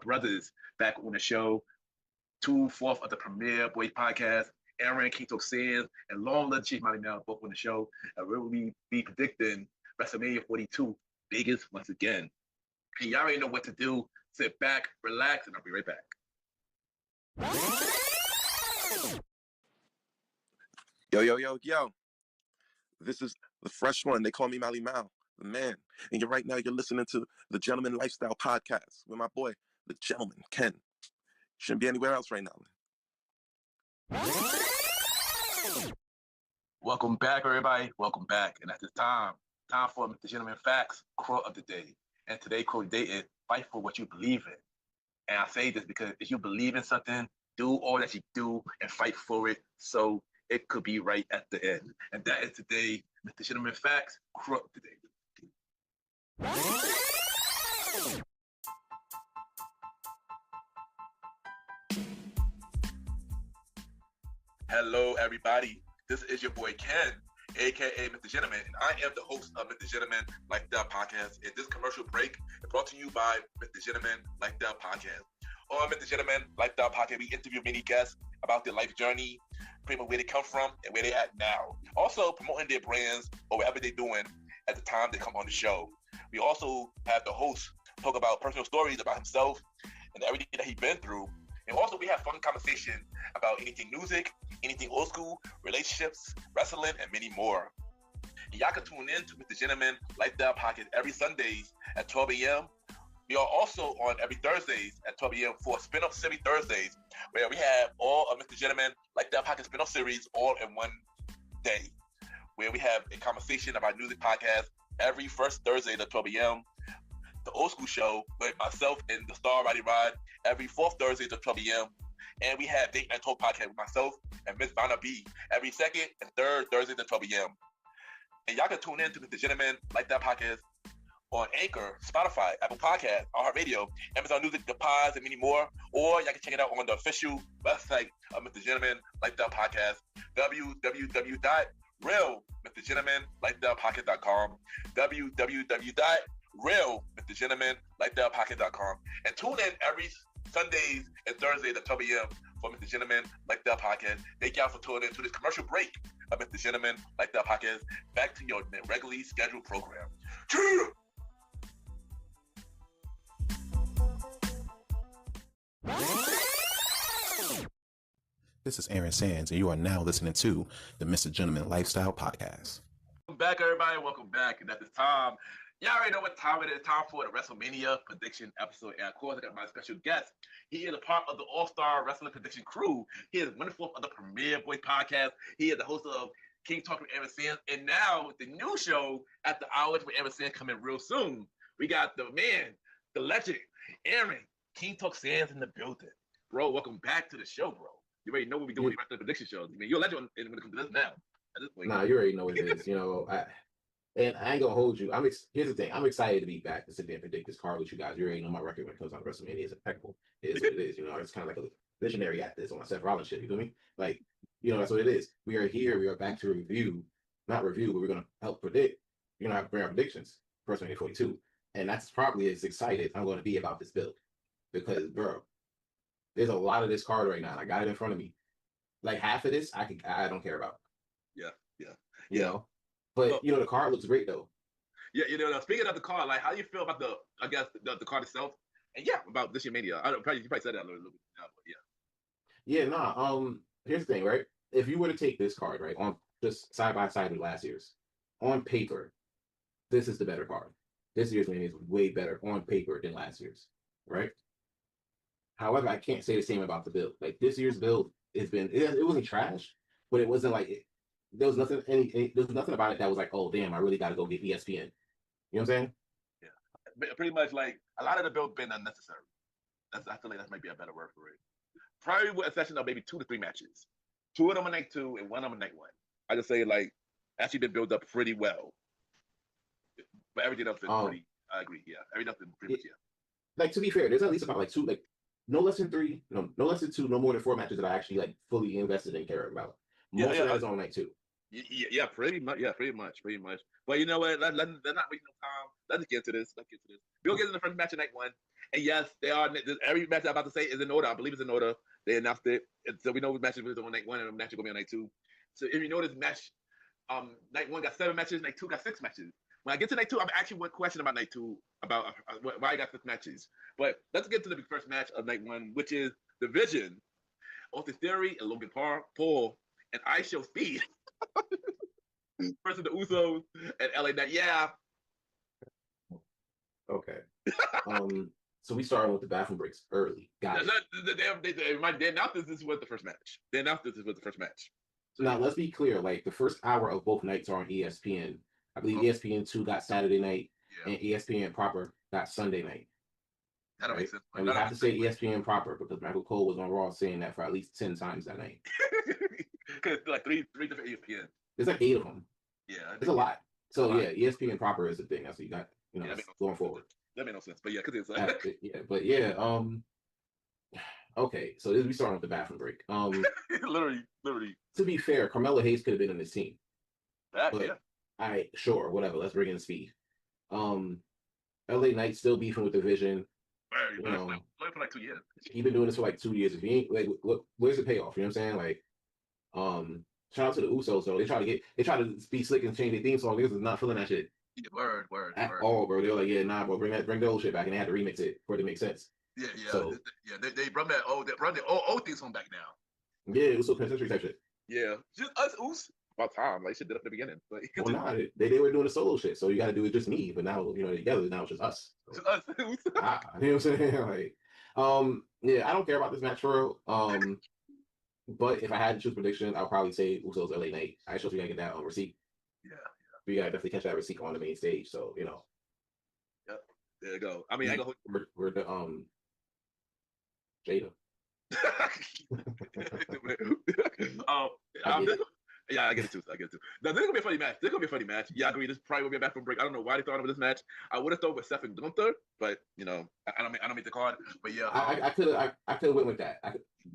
brothers back on the show. 2/4 of the premier boys podcast. Aaron, Keto Sands, and Long Live Chief Mighty Mel both on the show. And we will be predicting WrestleMania 42 Vegas once again. And y'all already know what to do. Sit back, relax, and I'll be right back. Yo. This is the fresh one. They call me Mally Mal, the man. And right now you're listening to the Gentleman Lifestyle Podcast with my boy, the gentleman, Ken. Shouldn't be anywhere else right now. Welcome back, everybody. Welcome back. And at this time for the Gentleman Facts quote of the day. And today's quote of the day is, fight for what you believe in. And I say this because if you believe in something, do all that you do and fight for it so it could be right at the end. And that is today, Mr. Gentleman Facts quote of the day. Hello, everybody. This is your boy Ken, aka Mr. Gentleman, and I am the host of Mr. Gentleman Like That Podcast. And this commercial break is brought to you by Mr. Gentleman Like That Podcast. On Mr. Gentleman Like That Podcast, we interview many guests about their life journey, pretty much where they come from and where they're at now. Also promoting their brands or whatever they're doing at the time they come on the show. We also have the host talk about personal stories about himself and everything that he's been through. And also we have fun conversation about anything music, anything old school, relationships, wrestling, and many more. And y'all can tune in to Mr. Gentleman Lifestyle Podcast every Sundays at 12 a.m. We are also on every Thursdays at 12 a.m. for Spin-Off Series Thursdays, where we have all of Mr. Gentleman Lifestyle Podcast Spin-Off Series all in one day, where we have a conversation about music podcast every first Thursday at 12 a.m. The Old School Show with myself and the Star Roddy Rod every fourth Thursday at 12 a.m. And we have Date Night Talk Podcast with myself and Miss Vanna B every second and third Thursday at 12 a.m. And y'all can tune in to the Gentleman Like That Podcast on Anchor, Spotify, Apple Podcasts, iHeartRadio, Amazon Music, The Pods, and many more. Or y'all can check it out on the official website of Mr. Gentleman Like That Podcast, www.realmrgentlemanlikethatpodcast.com, www.realmrgentlemanlikethatpodcast.com. And tune in every Sundays and Thursdays at 12 a.m. for Mr. Gentleman Like That Podcast. Thank y'all for tuning in to this commercial break of Mr. Gentleman Like That Podcast. Back to your regularly scheduled program. This is Aaron Sands, and you are now listening to the Mr. Gentleman Lifestyle Podcast. Welcome back, everybody. Welcome back. And at this time, y'all already know what time it is. Time for the WrestleMania prediction episode. And of course, I got my special guest. He is a part of the All-Star Wrestling Prediction crew. He is one-fourth of the Premier Boys podcast. He is the host of King Talk with Aaron Sands. And now, with the new show at the hours with Aaron Sands coming real soon, we got the man, the legend, Aaron, King Talk Sands in the building. Bro, welcome back to the show, bro. You already know what we do with the rest of the prediction shows. I mean, you're a legend when it comes to this now. At this point. Nah, you already know what it is. And I ain't gonna hold you. Here's the thing. I'm excited to be back to sit there and predict this card with you guys. You already know my record when it comes on WrestleMania is impeccable. It is what it is. It's kind of like a visionary at this on my Seth Rollins shit. You feel me? Like, that's what it is. We are here. We are back to not review, but we're gonna help predict. Have bring our predictions for WrestleMania 42, and that's probably as excited I'm going to be about this build because, bro, there's a lot of this card right now. And I got it in front of me. Like half of this, I don't care about. Yeah. But the card looks great though. Yeah, speaking of the card, like how do you feel about the card itself? And about this year Mania. You probably said that a little bit now, but yeah. Here's the thing, right? If you were to take this card, right, on just side by side with last year's, on paper, this is the better card. This year's Mania is way better on paper than last year's, right? However, I can't say the same about the build. Like this year's build it wasn't trash, but it wasn't like there was nothing about it that was like, oh damn, I really got to go get ESPN. You know what I'm saying? Yeah, pretty much like a lot of the build been unnecessary. I feel like that might be a better word for it. Probably with a session of maybe 2 to 3 matches, 2 of them on night 2 and 1 on night 1. I just say like actually been built up pretty well, but everything else been pretty. I agree. Yeah, everything else been pretty much. Yeah. Like to be fair, there's at least about like 2 no less than 3, no less than 2, no more than 4 matches that I actually like fully invested and care about. Most of that is on night 2. Yeah, pretty much. But you know what? Let's not waste no time. Let's get into this. We'll get into the first match of night 1, And yes, they are. Every match I'm about to say is in order. I believe it's in order. They announced it, and so we know which matches on night 1 and match going to be on night 2. So if you notice, night 1 got 7 matches, night 2 got 6 matches. When I get to night 2, I'm actually one question about night 2 about why I got 6 matches. But let's get to the first match of night 1, which is Division. Austin Theory and Logan Paul and I Show Speed versus the Usos and LA Knight. Yeah. Okay. So we started with the bathroom breaks early. Got it. They announced this was the first match. They announced this was the first match. So now let's be clear. Like the first hour of both nights are on ESPN. I believe ESPN2 got Saturday night, and ESPN proper got Sunday night. That don't make sense. And we have to say ESPN proper because Michael Cole was on Raw saying that for at least 10 times that night. Because like three different ESPN. There's like 8 of them. Yeah, it's a lot. So yeah, ESPN proper is the thing. That's what you got. Going forward. That made no sense. But yeah, because it's like okay, so we starting with the bathroom break. literally. To be fair, Carmelo Hayes could have been in this team. But, all right, sure, whatever. Let's bring in Speed. LA Knight still beefing with Division. Playing for like 2 years. He's been doing this for like 2 years. If he ain't like, where's the payoff? You know what I'm saying? Like, shout out to the Usos though. They try to be slick and change their theme song. Niggas is not feeling that shit. Yeah, word. Oh, bro. They're like, yeah, nah, bro. Bring the old shit back, and they had to remix it for it to make sense. Yeah. So, they run their old theme song back now. Yeah, it was so Penitentiary type shit. Yeah, just us Us. About time, like shit did at the beginning. Like, well, nah, they were doing the solo shit, so you got to do it just me. But now together, now it's just us. So, just us. you know what I'm saying? Like, I don't care about this match for real. But if I had to choose prediction, I'll probably say Usos LA Knight. I should gotta get that on receipt. Yeah. We gotta definitely catch that receipt on the main stage. So Yep. There you go. I mean, I go. We're the Jada. I get it too. Now, this is gonna be a funny match. Yeah, I agree. This probably will be a bathroom break. I don't know why they thought of this match. I would have thought with Seth and Gunther, but I don't make the card. But yeah, I could have went with that.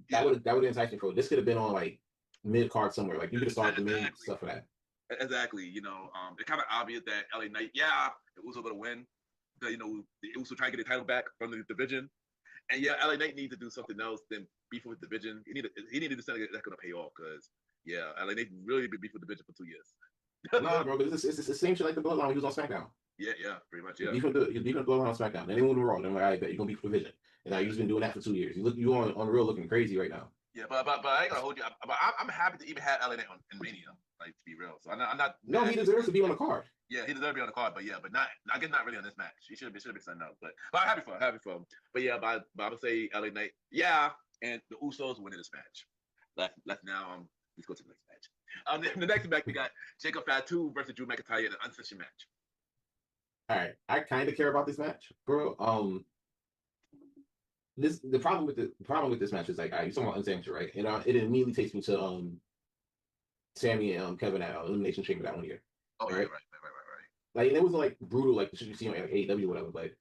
That would entice me for it. This could have been on like mid card somewhere. Like you could have started the main stuff for that. Exactly. It's kind of obvious that LA Knight, the Usos gonna win. The Usos trying to get the title back from the division. And LA Knight needs to do something else than beef with the division. He needed to do something that's gonna pay off because LA Knight really been beef with the division for 2 years. No, bro, it's the same shit like the Bloodline when he was on SmackDown. Yeah, pretty much. Yeah. He's beefing the Bloodline on SmackDown. Then they went to Raw. And I'm like, I bet you're gonna beef with the division. And now you've been doing that for 2 years. You on real looking crazy right now. Yeah, but I ain't gonna hold you. But I'm happy to even have LA Knight in Mania. Like to be real. So I'm not. No, he deserves to be on the card. Yeah, he deserves to be on the card, but not. I guess not really on this match. He should have been something else. But I'm happy for him. But I would say LA Knight. Yeah, and the Usos winning this match. Let's now let's go to the next match. The next match we got Jacob Fatu versus Drew McIntyre in an unsanctioned match. All right, I kind of care about this match, bro. The problem with this match is like, you talking about unsanctioned, right? And it immediately takes me to Sammy and Kevin at Elimination Chamber that 1 year. Oh, right? Right. Like, and it wasn't like brutal like the shit you see on AEW or whatever, but it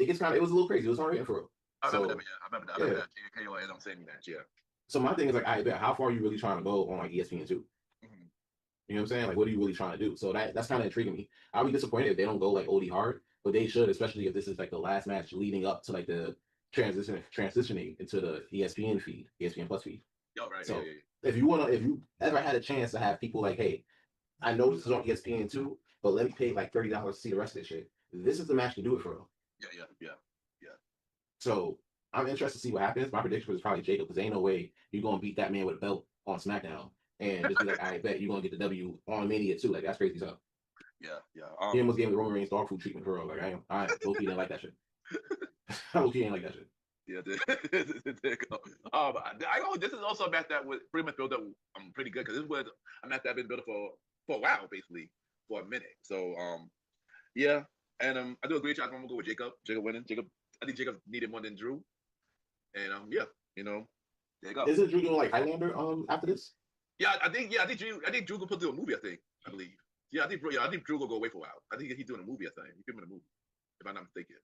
gets it was a little crazy. It was hard for real. I remember that KO and Sammy match. Yeah. So my thing is like, I bet how far are you really trying to go on like ESPN2? You know what I'm saying? Like, what are you really trying to do? So that's kind of intriguing me. I'll be disappointed if they don't go like OD hard, but they should, especially if this is like the last match leading up to like the transitioning into the ESPN feed, ESPN Plus feed. Yo, right. So if you ever had a chance to have people like, hey, I know this is on ESPN2, but let me pay like $30 to see the rest of this shit. This is the match to do it for real. Yeah. So I'm interested to see what happens. My prediction was probably Jacob, because ain't no way you're gonna beat that man with a belt on SmackDown and just be like, I bet you're gonna get the W on Mania too. Like, that's crazy stuff. Yeah. He almost gave me the Roman Reigns dog food treatment for real. Like, I low-key didn't like that shit. I low-key didn't like that shit. Yeah, there you go. This is also a match that was pretty much built up pretty good, because this was a match that had been built up for a while, basically, for a minute. So and I do agree. I'm gonna go with Jacob. Jacob winning. I think Jacob needed more than Drew. And there you go. Isn't Drew doing like Highlander after this? Yeah, I think Drew gonna do a movie. I believe. Yeah, I think Drew will go away for a while. I think he's doing a movie. He's filming a movie, if I'm not mistaken.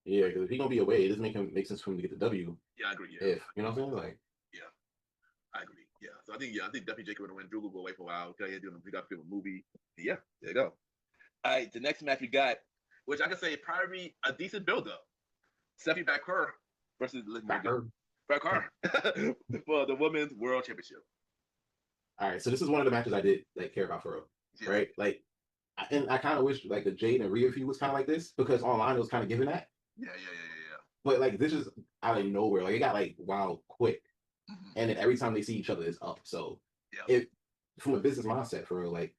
Yeah, because if he's gonna be away, it doesn't make sense for him to get the W. Yeah, I agree. Yeah. If you know what I'm saying, like. Yeah, I agree. Yeah, so I think definitely Jacob will win. Drew will go away for a while. Okay, we got to film a movie. Yeah, there you go. All right, the next match we got, which I can say probably a decent build-up. Stephanie Baker versus Liv Morgan. Baker for the Women's World Championship. All right, so this is one of the matches I did like care about for real, right? Like, and I kind of wish like the Jade and Rhea feud was kind of like this because online it was kind of given that. Yeah. But like this is out of nowhere. Like it got like wild quick, and then every time they see each other, it's up. So if from a business mindset for real, like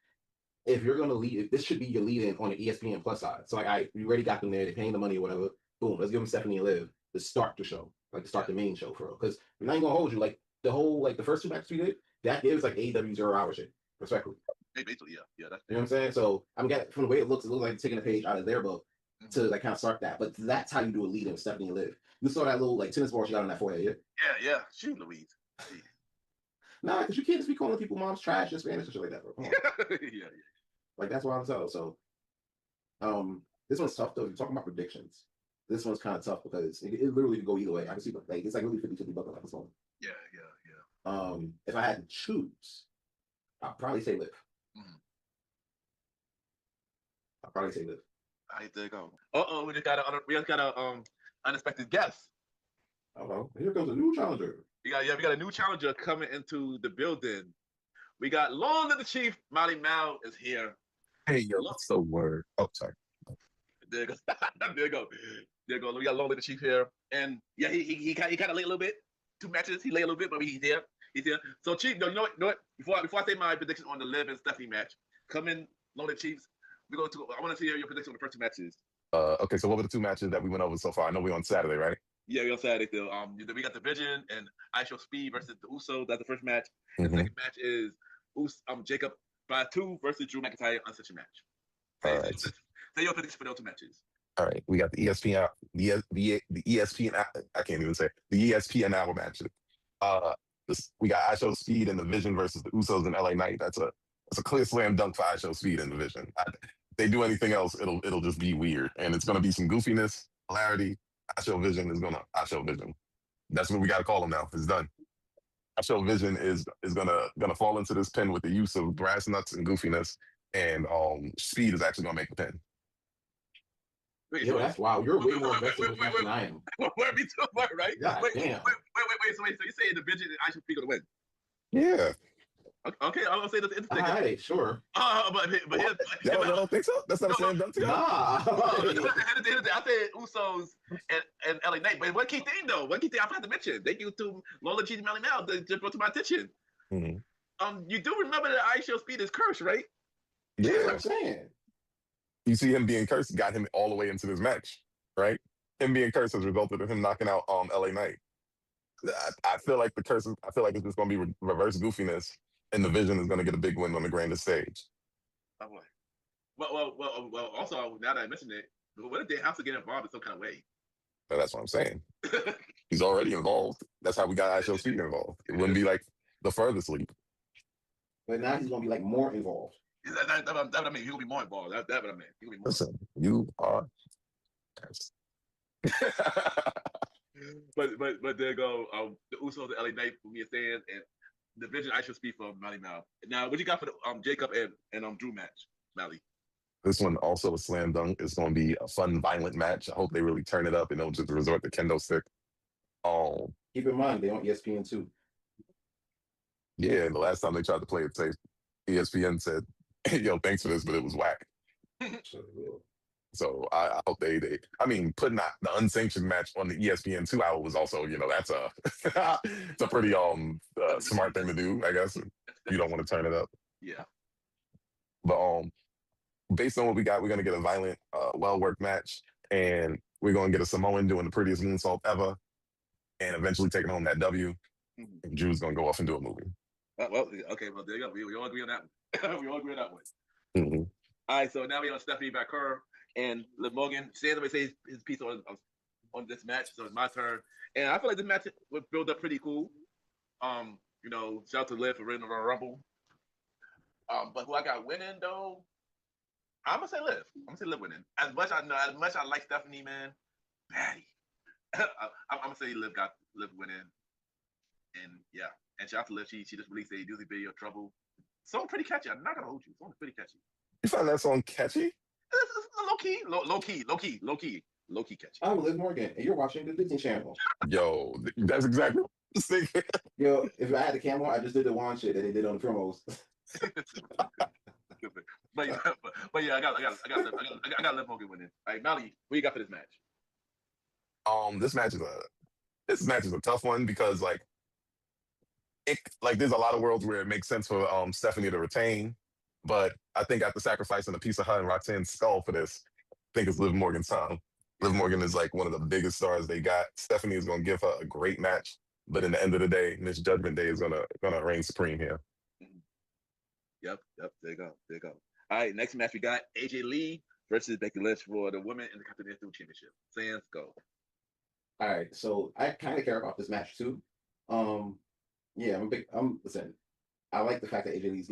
if you're gonna lead, if this should be your lead in on the ESPN Plus side. So like you already got them there, they're paying the money or whatever. Boom, let's give them Stephanie and Liv to start the show, like to start the main show for real. Because I'm not even gonna hold you, like the whole like the first two matches we did, that gives like AEW 0 hour shit, respectfully. Basically, yeah. That's you know what I'm saying? So I'm getting from the way it looks like taking a page out of their book to like kind of start that. But that's how you do a lead in with Stephanie and Liv. You saw that little like tennis ball she got on that forehead, yeah. Shoot, Louise. Nah, because you can't just be calling people moms trash in Spanish and shit like that, bro. Come on. yeah. Like that's why I'm telling. So, this one's tough though. You're talking about predictions. This one's kind of tough because it literally could go either way. I can see, like it's like really 50-50 bucket like this one. Yeah. If I had to choose, I'd probably say Liv. I'd probably say Liv. All right, there you go. We just got a unexpected guest. Here comes a new challenger. We got a new challenger coming into the building. We got Long Live the Chief. Molly Mal is here. Hey, yo, what's the word? Oh, sorry. There you go. There you go. We got Long Live the Chief here, and yeah, he kind of late a little bit. 2 matches, he late a little bit, but he's here. So Chief, you know what? Before I say my prediction on the Liv and Stephanie match, come in, Long Live the Chiefs. I want to see your prediction on the first 2 matches. Okay, so what were the 2 matches that we went over so far? I know we're on Saturday, right? Yeah, we're on Saturday still. We got the Vision and I Show Speed versus the Usos. That's the first match. The second match is Jacob by 2 versus Drew McIntyre uncensored match. All right. Say your prediction for those 2 matches. All right, we got the ESPN, the ESPN. I can't even say the ESPN hour matches. We got I Show Speed and the Vision versus the Usos and LA Knight. That's a clear slam dunk for I Show Speed and the Vision. If they do anything else, it'll just be weird, and it's gonna be some goofiness, hilarity. I Show Vision. That's what we got to call him now. It's done. I Show Vision is gonna fall into this pin with the use of brass nuts and goofiness, and Speed is actually gonna make the pin. Yo, that's wow. You're way more invested in this than I am. Where me too, right? God, wait. damn. So you're saying the Vision and I Show Speed gonna win? Yeah. Okay, I'm gonna say that's interesting. All right, sure. But you don't think so? That's not a slam dunk to you? Nah. I said Usos and LA Knight, but one key thing though, I forgot to mention. Thank you to Lola Cheese and Melly Mel that just brought to my attention. You do remember that I Show Speed is cursed, right? Yeah, that's what I'm saying. You see him being cursed got him all the way into this match, right? Him being cursed has resulted in him knocking out LA Knight. I feel like it's just gonna be reverse goofiness. And the Vision is going to get a big win on the grandest stage. Oh boy. Well. Also, now that I mentioned it, what if they have to get involved in some kind of way? Well, that's what I'm saying. He's already involved. That's how we got I Show Speed involved. It wouldn't be like the furthest leap. But now he's going to be like more involved. That's what I mean. He's going to be more involved. That's what I mean. He's going to be more. Listen, you are. but there you go. The Usos, the LA Knight, for me is saying, and the Vision I Should Speak for Mally Mal. Now, what you got for the Jacob and Drew match, Mally? This one also a slam dunk. It's going to be a fun, violent match. I hope they really turn it up and don't just resort to kendo stick. Keep in mind, they on ESPN too. Yeah, the last time they tried to play it safe, ESPN said, hey, yo, thanks for this, but it was whack. So I hope putting out the unsanctioned match on the ESPN 2 hour was also, that's it's a pretty smart thing to do, I guess. You don't want to turn it up. Yeah. But based on what we got, we're gonna get a violent, well-worked match, and we're gonna get a Samoan doing the prettiest moonsault ever, and eventually taking home that W. And Drew's gonna go off and do a movie. Well, okay, well there you go. We all agree on that one. We all agree on that one. All right, so now we have Stephanie Baker and Liv Morgan. Stan may say his piece on this match, so it's my turn. And I feel like this match would build up pretty cool. Shout out to Liv for winning the Royal Rumble. But who I got winning though? I'm gonna say Liv. I'm gonna say Liv winning. As much I like Stephanie, man, baddie. I'm gonna say Liv winning. And yeah, and shout out to Liv. She just released a music video, Trouble. Song pretty catchy. I'm not gonna hold you. Song pretty catchy. You find that song catchy? Low key catchy. I'm Liv Morgan, and you're watching the Disney Channel. Yo, that's exactly what I was thinking. Yo, if I had the camera, I just did the wand shit that they did on the promos. but yeah, I got Liv Morgan winning. All right, Mally, what you got for this match? This match is a tough one because there's a lot of worlds where it makes sense for Stephanie to retain, but I think after sacrificing a piece of her and Roxanne's skull for this, I think it's Liv Morgan's time. Liv Morgan is like one of the biggest stars they got. Stephanie is gonna give her a great match, but in the end of the day, Miss Judgment Day is gonna reign supreme here. Yep. There you go. All right, next match we got AJ Lee versus Becky Lynch for the Women Intercontinental Championship. Sans, go. All right, so I kind of care about this match too. Yeah, listen, I like the fact that AJ Lee's,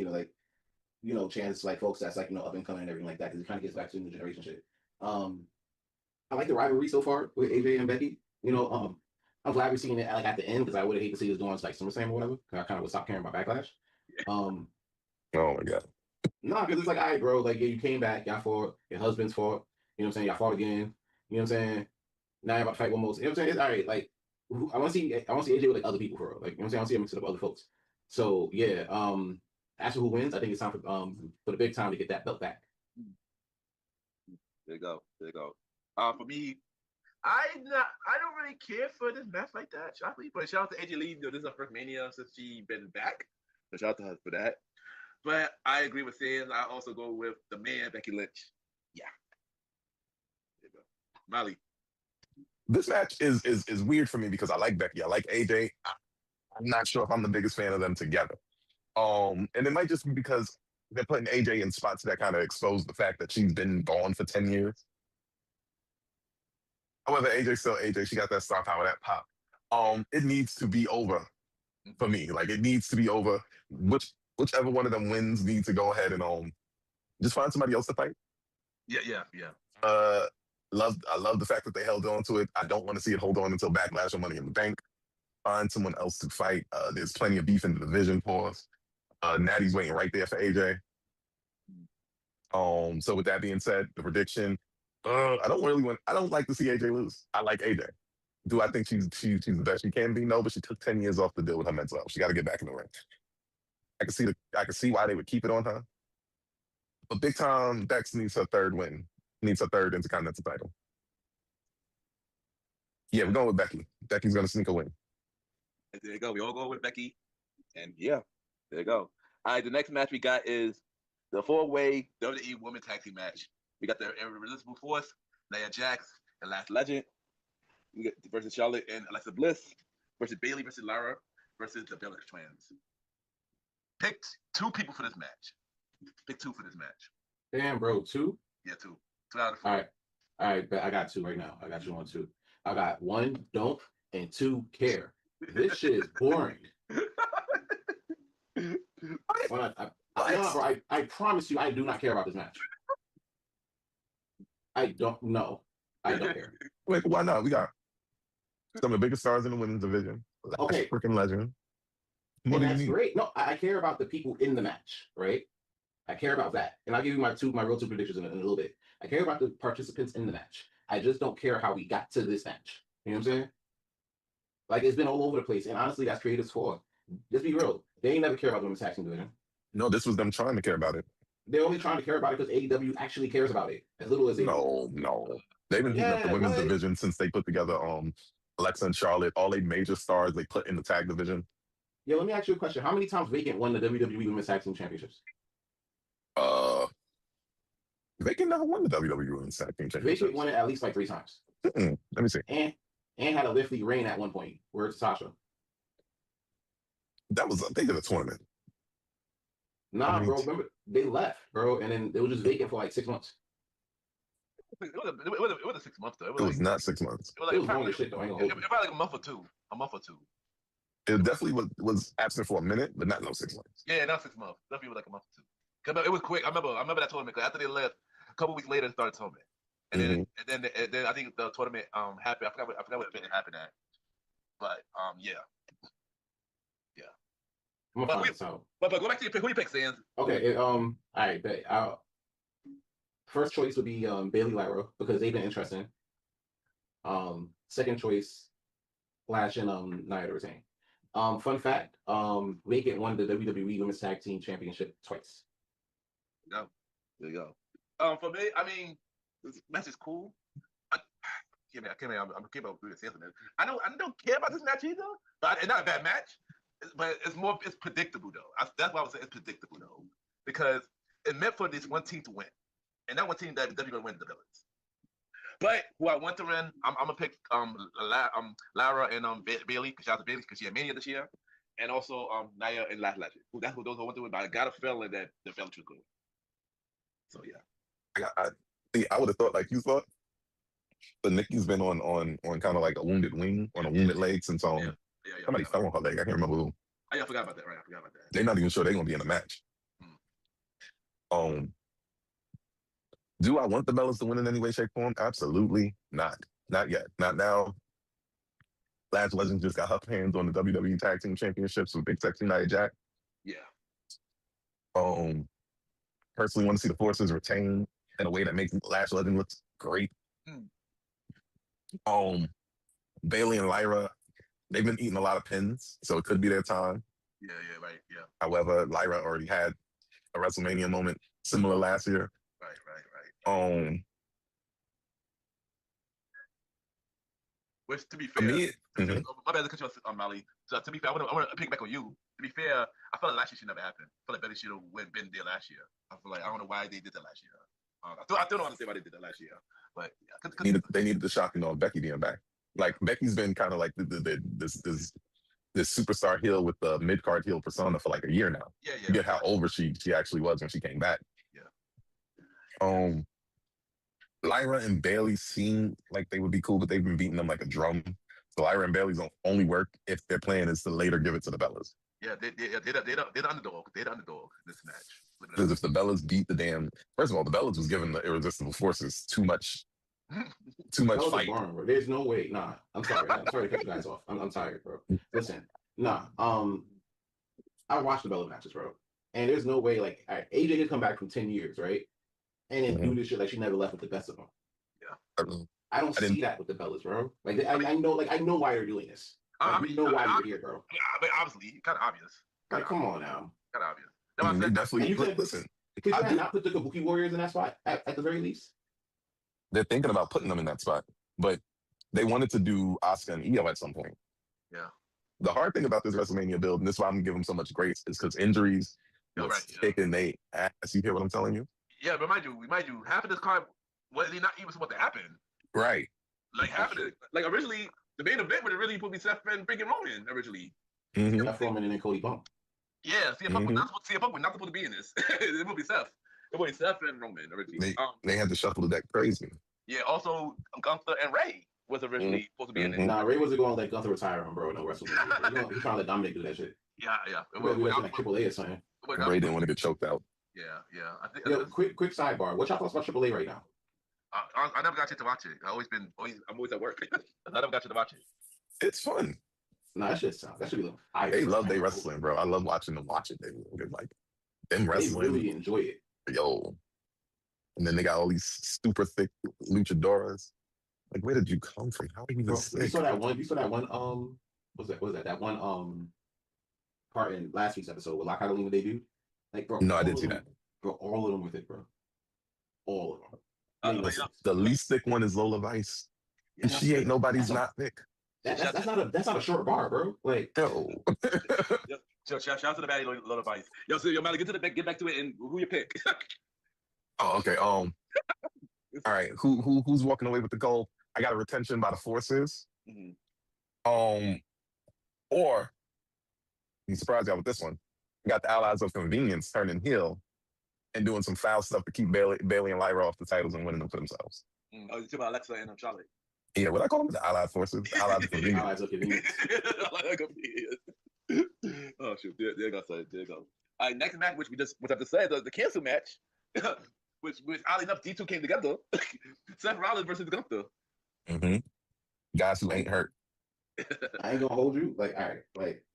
chance like folks that's up and coming and everything like that, because it kind of gets back to the new generation shit. I like the rivalry so far with AJ and Becky. I'm glad we're seeing it at the end, because I would have hated to see us going to SummerSlam or whatever. I kind of would stop caring about Backlash. Oh my god. Nah, because it's all right, bro. Yeah, you came back, y'all fought, your husband's fought, you know what I'm saying? Y'all fought again, you know what I'm saying? Now you're about to fight one more. You know what I'm saying? It's all right. I want to see AJ with other people for real. You know what I'm saying? I want to see him mix it up with other folks. So yeah, as for who wins, I think it's time for the big time to get that belt back. There you go. For me, I don't really care for this match like that, shockingly. But shout out to AJ Lee. This is her first Mania since she been back. So shout out to her for that. But I agree with Sans. I also go with the man, Becky Lynch. Yeah. There you go. Molly. This match is weird for me because I like Becky. I like AJ. I'm not sure if I'm the biggest fan of them together. And it might just be because they're putting AJ in spots that kind of expose the fact that she's been gone for 10 years. However, AJ's still AJ. She got that star power, that pop. It needs to be over for me. It needs to be over. Whichever one of them wins needs to go ahead and just find somebody else to fight. Yeah. I love the fact that they held on to it. I don't want to see it hold on until Backlash or Money in the Bank. Find someone else to fight. There's plenty of beef in the division for us. Natty's waiting right there for AJ. So with that being said, the prediction, I don't like to see AJ lose. I like AJ. Do I think she's the best she can be? No, but she took 10 years off to deal with her mental health. She got to get back in the ring. I can see why they would keep it on her. But big time, Dex needs her third win. Needs her third Intercontinental title. Yeah, we're going with Becky. Becky's going to sneak a win. There you go. We all go with Becky. And yeah, there you go. All right, the next match we got is the four-way WWE Women's Tag Team match. We got the Irresistible Force, Nia Jax, and Last Legend. We got versus Charlotte and Alexa Bliss versus Bayley versus Lara versus the Belair Twins. Pick two people for this match. Pick two for this match. Damn, bro, two? Yeah, two. 2 out of 4. All right, but I got two right now. I got you on two. I got one, don't, and two, care. This shit is boring. I promise you, I do not care about this match. I don't know. I don't care. Wait, why not? We got some of the biggest stars in the women's division. Okay. Freaking legend. What do you mean? Great. No, I care about the people in the match, right? I care about that. And I'll give you my real two predictions in a little bit. I care about the participants in the match. I just don't care how we got to this match. You know what I'm saying? It's been all over the place. And honestly, that's creative's fault. Just be real. They ain't never care about the women's tag team division. No, this was them trying to care about it. They're only trying to care about it because AEW actually cares about it. As little as they No. They've been heating up the women's division since they put together Alexa and Charlotte, all eight major stars they put in the tag division. Yeah, let me ask you a question. How many times Vacant won the WWE Women's Tag Team Championships? Vacant never won the WWE Women's Tag Team Championships. Vacant won it at least 3 times. Let me see. And had a lifty reign at one point. Where's Sasha? That was, they did a tournament. Nah, bro. Remember, they left, bro, and then it was just vacant for 6 months. It was 6 months, though. It was not 6 months. It was probably a month or two. It definitely was absent for a minute, but not 6 months. Yeah, not 6 months. Definitely was a month or two. Cause it was quick. I remember that tournament. Cause after they left, a couple weeks later, they started tournament. And then I think the tournament happened. I forgot what event it happened at. But yeah. I'm gonna find this out. But go back to your pick. Who you pick, Sans? Okay. All right. Bet. First choice would be Bailey Lyra because they've been interesting. Second choice, Flash and Nia to retain. Fun fact, Vacant won the WWE Women's Tag Team Championship twice. No, there you go. For me, I mean, this match is cool. I'm keep up with this. I don't care about this match either, but it's not a bad match. But it's predictable though. That's why I was saying it's predictable though, because it meant for this one team to win, and that one team that gonna win the Villains. But who I want to win, I'm gonna pick Lara and Bailey because she had Mania this year, and also Nia and Last Legend. That's who those I want to win. But I got a feeling that the Villains will go. So yeah. I would have thought like you thought. But Nikki's been on kind of like a wounded wing, on a wounded leg since somebody fell on her leg. I can't remember who. Oh, yeah, I forgot about that. Right, I forgot about that. They're not even sure they're gonna be in the match. Do I want the Bellas to win in any way, shape, form? Absolutely not. Not yet. Not now. Last Legend just got her hands on the WWE Tag Team Championships with Big Sexy Nia Jax. Yeah. Personally want to see the Forces retain in a way that makes Last Legend look great. Bailey and Lyra, they've been eating a lot of pins, so it could be their time. Yeah, right, yeah. However, Lyra already had a WrestleMania moment similar last year. Right. Which, to be fair, my bad to cut you off, Molly. So to be fair, I want to pick back on you. To be fair, I feel like last year should never happen. I feel like Bailey should have been there last year. I feel like I don't know why they did that last year. I still don't understand why they did that last year. But yeah, they needed the shock of Becky being back. Like Becky's been kind of like this superstar heel with the mid card heel persona for like a year now. Yeah. You get how over she actually was when she came back. Yeah. Lyra and Bailey seem like they would be cool, but they've been beating them like a drum. So Lyra and Bailey's only work if their plan is to later give it to the Bellas. Yeah, they're the underdog. They're the underdog in this match. Because if the Bellas beat first of all, the Bellas was giving the Irresistible Forces too much fight. Barn, bro. There's no way. Nah, I'm sorry. I'm sorry to cut you guys off. I'm tired, bro. Listen, nah. I watched the Bella matches, bro, and there's no way like AJ could come back from 10 years, right, and then do this shit like she never left with the best of them. Yeah, I don't see that with the Bellas, bro. Like I know why they're doing this. Like, we know why you're here, bro. But obviously, kind of obvious. Like, come on now. Kind of obvious. They definitely listen. Could you not put the Kabuki Warriors in that spot at the very least? They're thinking about putting them in that spot, but they wanted to do Asuka and Io at some point. Yeah. The hard thing about this WrestleMania build, and this is why I'm gonna give them so much grace, is because injuries was kicking they ass. You hear what I'm telling you? Yeah, but mind you, half of this card was not even supposed to happen. Right. Like half of it, like originally, the main event would have really supposed to be Seth and freaking Roman originally. Seth Roman and then Cody Punk. Yeah, CM Punk was not supposed to be in this. It would be Seth. It would be Seth and Roman originally. They had to shuffle the deck crazy. Yeah, also Gunther and Ray was originally supposed to be in it. Nah, Ray wasn't going to let Gunther retire him, bro. No WrestleMania. He's trying to let Dominic do that shit. Yeah. We're like Triple A or something. Ray didn't want to get choked out. Yeah. Yo, quick sidebar. What y'all thoughts about Triple A right now? I never got you to watch it. I'm always at work. I never got you to watch it. It's fun. Nah, that should be. They love their wrestling, bro. I love watching them watch it. They like them wrestling. They really enjoy it. Yo. And then they got all these super thick luchadoras. Like, where did you come from? How are you even sick? You saw that one, that one part in last week's episode with Lockout Arena debut? Like, bro. No, I didn't see that. Bro, all of them with it, bro. All of them. The least thick one is Lola Vice. And she ain't nobody's not thick. That's not a short bar, bro. Like, no. Shout out to the baddie Lola Vice. Yo, Mally, get back to it, and who you pick? Oh, okay. All right. Who's walking away with the gold? I got a retention by the Forces. Or I'm surprised y'all with this one. I got the Allies of Convenience turning heel and doing some foul stuff to keep Bailey and Lyra off the titles and winning them for themselves. Oh, you're talking about Alexa and Charlotte. Yeah, what I call them? The Allied Forces. Allies of Convenience. Allies of Convenience. Oh shoot! There you go. There you go. All right, next match, which I just said, the cancel match, which oddly enough, D2 came together. Seth Rollins versus Gunther. Guys who ain't hurt. I ain't gonna hold you. Like, all right, like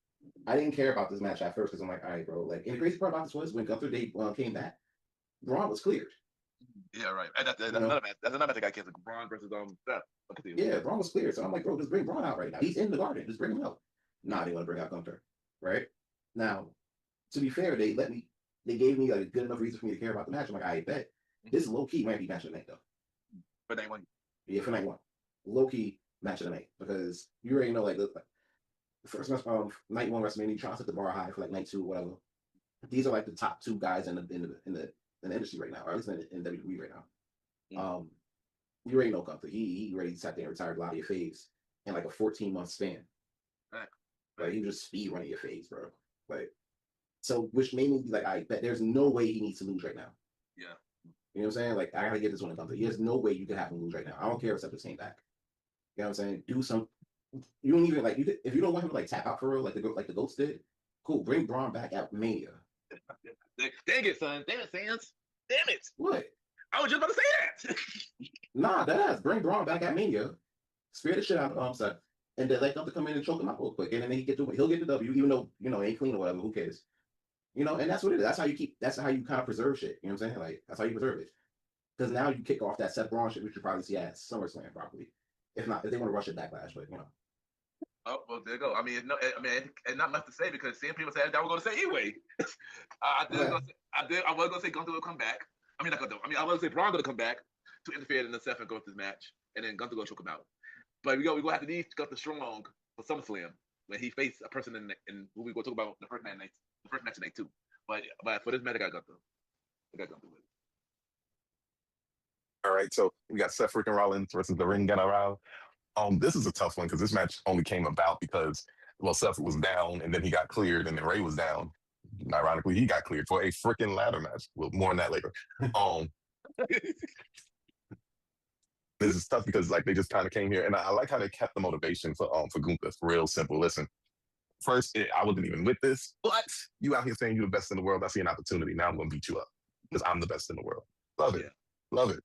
I didn't care about this match at first because I'm like, all right, bro. Like, and the crazy part about this was when Gunther came back, Braun was cleared. Yeah, right. And that's You know? another match. That's another match that got canceled. Braun versus Seth. Yeah, Braun was clear. So I'm like, bro, just bring Braun out right now. He's in the garden. Just bring him out. Nah, they want to bring out Gunther. Right? Now, to be fair, they gave me like a good enough reason for me to care about the match. I'm like, I bet. This is low key might be match of the night though. For night one. Yeah, for night one. Low key match of the night. Because you already know like the first match night one WrestleMania, you trying to set the bar high for like night two, whatever. These are like the top two guys in the industry right now, or at least in WWE right now. You already know Gunther. He already sat there and retired a lot of your faves in like a 14-month span. Right. Like he was just speed running your faves, bro. Like so, which made me be like, I bet there's no way he needs to lose right now. Yeah. You know what I'm saying? Like I gotta get this one to Gunther. There's no way you can have him lose right now. I don't care if Seth came back. You know what I'm saying? Do some. You don't even like if you don't want him to like tap out for real, like the Ghost did. Cool. Bring Braun back at Mania. Dang it, son. Damn it, Sans. Damn it. What? I was just about to say that. Nah, that's bring Braun back at Mania. Spear the shit out of Seth. And then let Gunther come in and choke him out real quick. And then he'll get the W, even though, you know, it ain't clean or whatever, who cares? You know, and that's what it is. That's how you kind of preserve shit. You know what I'm saying? Like, that's how you preserve it. Because now you kick off that Seth Braun shit, which you probably see at SummerSlam probably. If not, if they want to rush it Backlash, but you know. Oh, well, there you go. I mean, it's not much to say because same people said that we're going to say anyway. I was going to say Gunther will come back. I was going to say Braun going to come back to interfere in the Seth and Gunther's match, and then Gunther going to choke him out. But we go have to need Gunther strong for SummerSlam when he faced a person in who we going to talk about the first match of night two. But for this match, I got Gunther. With it. All right, so we got Seth freaking Rollins versus the Ring General. This is a tough one because this match only came about because, well, Seth was down and then he got cleared and then Ray was down. And ironically, he got cleared for a freaking ladder match. Well, more on that later. This is tough because like they just kind of came here, and I like how they kept the motivation for Gunther. Real simple. Listen, first I wasn't even with this, but you out here saying you're the best in the world. I see an opportunity. Now I'm gonna beat you up because I'm the best in the world. Love it, love it.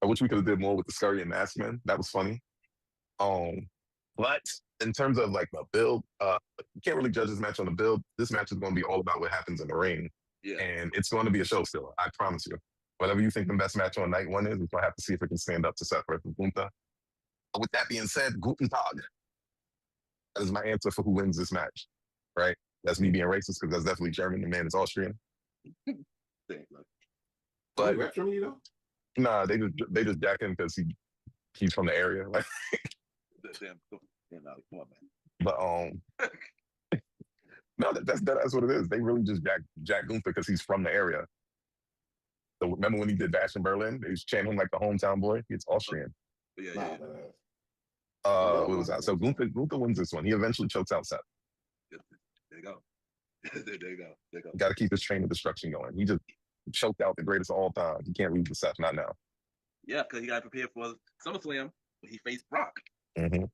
I wish we could have did more with the Scurry and Mask Man. That was funny. But in terms of like the build, you can't really judge this match on the build. This match is going to be all about what happens in the ring, and it's going to be a show still. I promise you. Whatever you think the best match on night one is, we're going to have to see if it can stand up to Seth versus Gunther. With that being said, Guten Tag. That is my answer for who wins this match, right? That's me being racist because that's definitely German. The man is Austrian. But rep from you though? Nah, they just jack him because he's from the area. Like, damn, come on, man. But no, that's what it is. They really just jack Gunther because he's from the area. So remember when he did Bash in Berlin? They was chanting him like the hometown boy. He's Austrian. Yeah. What was that? So Gunther wins this one. He eventually chokes out Seth. There you go. There you go. Got to keep his train of destruction going. He just choked out the greatest of all time. He can't lose to Seth, not now. Yeah, because he got prepared for SummerSlam when he faced Brock. Mm-hmm.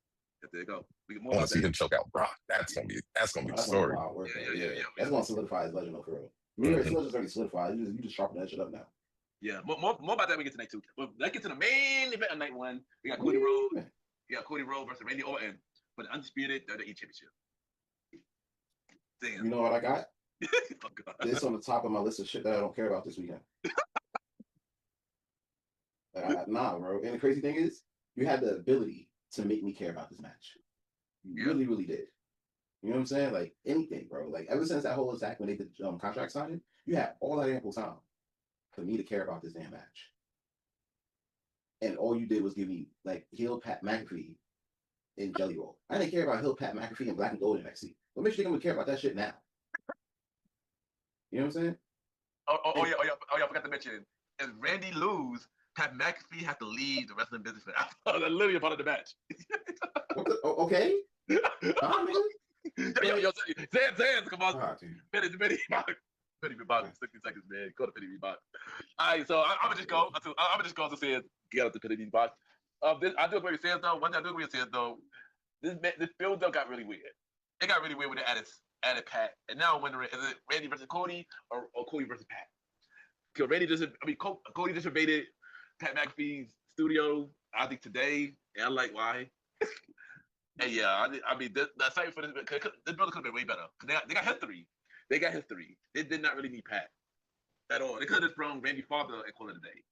There you go. I want to see him choke out Brock. That's gonna be the story. Yeah. That's gonna solidify his legend for real. His legend's already solidified. You just sharpen that shit up now. Yeah, more about that when we get to night two. Well, let's get to the main event of night one. We got Cody Rhodes. Cody Rhodes versus Randy Orton for the undisputed WWE Championship. Damn. You know what I got? Oh, God. This on the top of my list of shit that I don't care about this weekend. Nah, bro. And the crazy thing is, you had the ability to make me care about this match. You really, really did. You know what I'm saying? Like anything, bro. Like ever since that whole attack when they did contract signing, you had all that ample time for me to care about this damn match. And all you did was give me like heel Pat McAfee in Jelly Roll. I didn't care about heel Pat McAfee and Black and Gold in NXT. What makes you think I'm gonna care about that shit now? You know what I'm saying? Oh yeah, I forgot to mention. If Randy lose, Pat McAfee have to leave the wrestling business. That's literally a part of the match. Okay. Yo, Zans, come on. Benny box. 60 seconds, man. Go to Penny box. All right, so I'm gonna just go. To say get out the Penny box. I do agree with Sans though. One thing I do agree with Sans though. This build up got really weird. It got really weird when they added Pat, and now I'm wondering is it Randy versus Cody or Cody versus Pat? Because Cody just invaded Pat McAfee's studio. I think today, and I'm like, why? And yeah, I mean, the excitement for this build could have been way better. They got history. They did not really need Pat at all. They could have just thrown Randy Father and call it a day.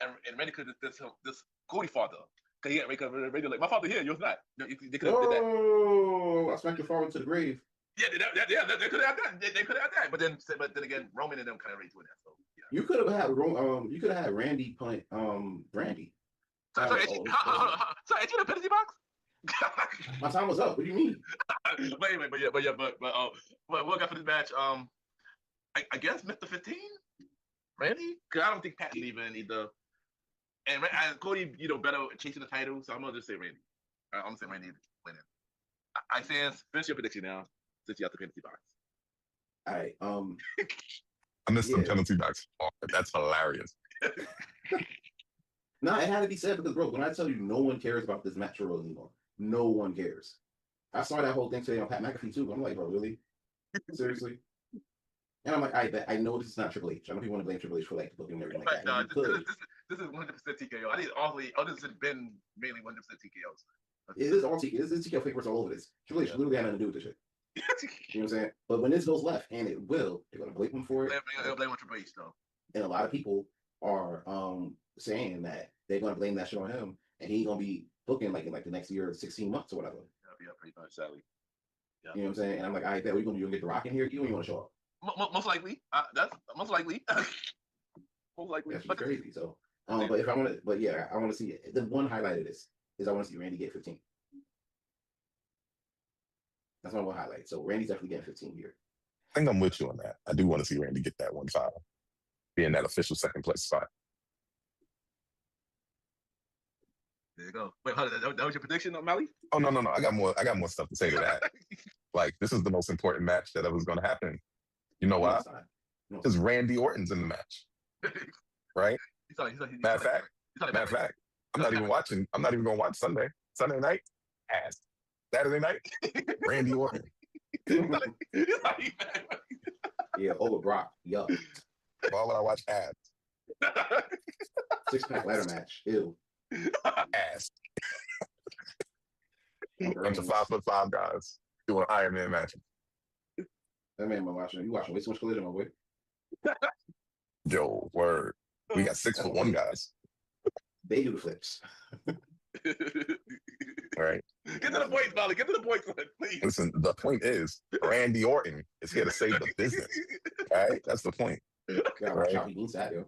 and Randy could this Cody father. Cause he got Randy like, my father here, yours not. No, they could have did that. Oh, I smacked your father to the grave. Yeah, they could have done. They could have done. But then again, Roman and them kind of already doing that. So yeah. You could have had Randy punt Brandy. Sorry, you in the penalty box? My time was up. What do you mean? But anyway, what got for this match? I guess Mr. 15, Randy. Cause I don't think Pat's leaving either. And Cody, better chasing the title, so I'm gonna just say Randy. I'm gonna say Randy winning. I sense finish your prediction now since you have the penalty box. All right. I missed the penalty box. Oh, that's hilarious. No, it had to be said because, bro, when I tell you no one cares about this match roll anymore, no one cares. I saw that whole thing today on Pat McAfee too. I'm like, bro, really? Seriously? And I'm like, I know this is not Triple H. I know people want to blame Triple H for like booking and everything like that. This is 100% TKO. I think all this has been mainly 100% TKOs. It is all TKO. This is TKO favorites all over this. Triple H literally had nothing to do with this shit. You know what I'm saying? But when this goes left, and it will, they're gonna blame him for it. They'll blame Triple H though. And a lot of people are saying that they're gonna blame that shit on him, and he ain't gonna be booking like in like the next year, 16 months or whatever. Yeah, pretty much, sadly. Yeah. You know what I'm saying? And I'm like, all right, what are you gonna do? You gonna get the Rock in here? You don't even want to show up. Most likely. That's most likely. Most likely. That's crazy. So, but if I want to, but yeah, I want to see it. The one highlight of this is I want to see Randy get 15. That's my one highlight. So Randy's definitely getting 15 here. I think I'm with you on that. I do want to see Randy get that 1-5, be in that official second place spot. There you go. Wait, that was your prediction, O'Malley? Oh no. I got more stuff to say to that. Like, this is the most important match that was going to happen. You know why? Because Randy Orton's in the match, right? Matter of fact, I'm not even going to watch Sunday night. Ass. Saturday night, Randy Orton. Yeah, over Brock. Yup. Why would I watch ass? 6-pack ladder match. Ew. Ass. Bunch of 5'5" guys doing Iron Man matches. That man been watching. You watching way too much Collision, my boy. Yo, word. We got 6'1" guys. They do the flips. All right. Get to the point, Molly. Get to the point, please. Listen, the point is, Randy Orton is here to save the business. All right? That's the point. Yeah, right. Choppy beans that, yo.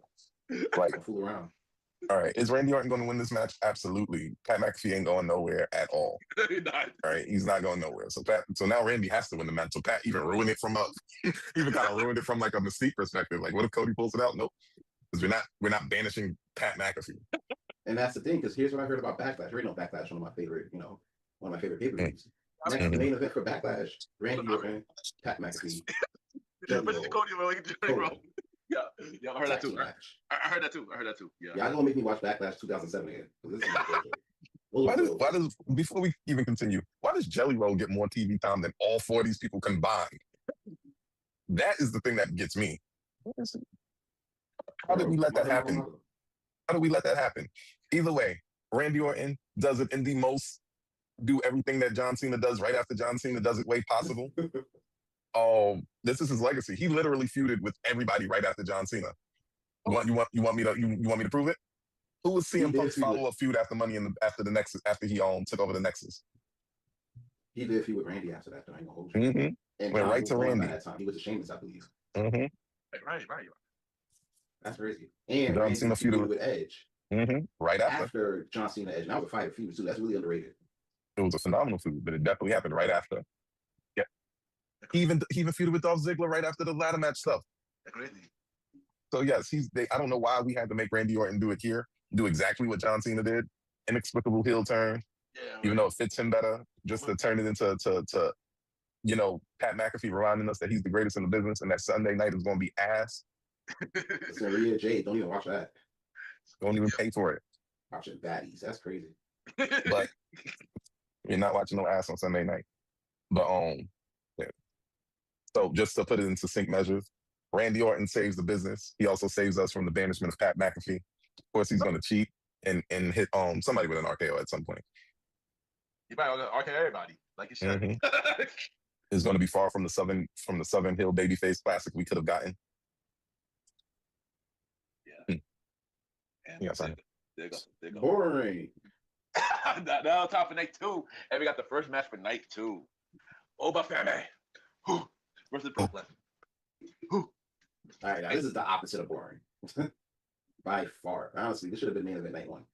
Like, don't fool around. All right. Is Randy Orton going to win this match? Absolutely. Pat McAfee ain't going nowhere at all. He's not. All right. He's not going nowhere. So now Randy has to win the match. So Pat even ruined it from even kind of ruined it from like a Mystique perspective. Like, what if Cody pulls it out? Nope. Because we're not banishing Pat McAfee. And that's the thing, because here's what I heard about Backlash. Right now, Backlash, one of my favorite pay-per-views. Next, the main event for Backlash, Randy Orton, Pat McAfee. Cody Rhodes. Yeah, I heard that too. I heard that too. Yeah. Y'all gonna make me watch Backlash 2007 again. Why does before we even continue, why does Jelly Roll get more TV time than all 4 of these people combined? That is the thing that gets me. How did we let that happen? How do we let that happen? Either way, Randy Orton does it in the most do everything that John Cena does right after John Cena does it way possible. This is his legacy. He literally feuded with everybody right after John Cena. You want me to prove it? Who was CM Punk's follow-up feud after after the Nexus after he took over the Nexus? He did feud with Randy after that, though. I ain't gonna hold you. Mm-hmm. And went right to Randy. That time. He was a Sheamus, I believe. Mm-hmm. Right. That's crazy. And John Cena feuded with Edge. Mm-hmm. Right after John Cena Edge. Now the fight feud too. That's really underrated. It was a phenomenal feud, but it definitely happened right after. Yeah. He even feuded with Dolph Ziggler right after the ladder match stuff. Crazy. So yes, I don't know why we had to make Randy Orton do it here. Do exactly what John Cena did. Inexplicable heel turn. Yeah. Even though it fits him better, just to turn it into Pat McAfee reminding us that he's the greatest in the business and that Sunday night is going to be ass. So Rhea Jade, don't even watch that. Don't even pay for it. Watching baddies, that's crazy. But you're not watching no ass on Sunday night. But yeah. So just to put it into sync measures, Randy Orton saves the business. He also saves us from the banishment of Pat McAfee. Of course, he's going to cheat and hit somebody with an RKO at some point. He might RKO everybody like it should. Mm-hmm. It's going to be far from the Southern Hill Babyface Classic we could have gotten. Yeah. And Yeah, sorry. there you go. There you go. Boring. Now time for night 2. And we got the first match for night 2. Obafemi versus Brooklyn. All right, now this is the opposite of boring. By far. Honestly, this should have been main event night 1.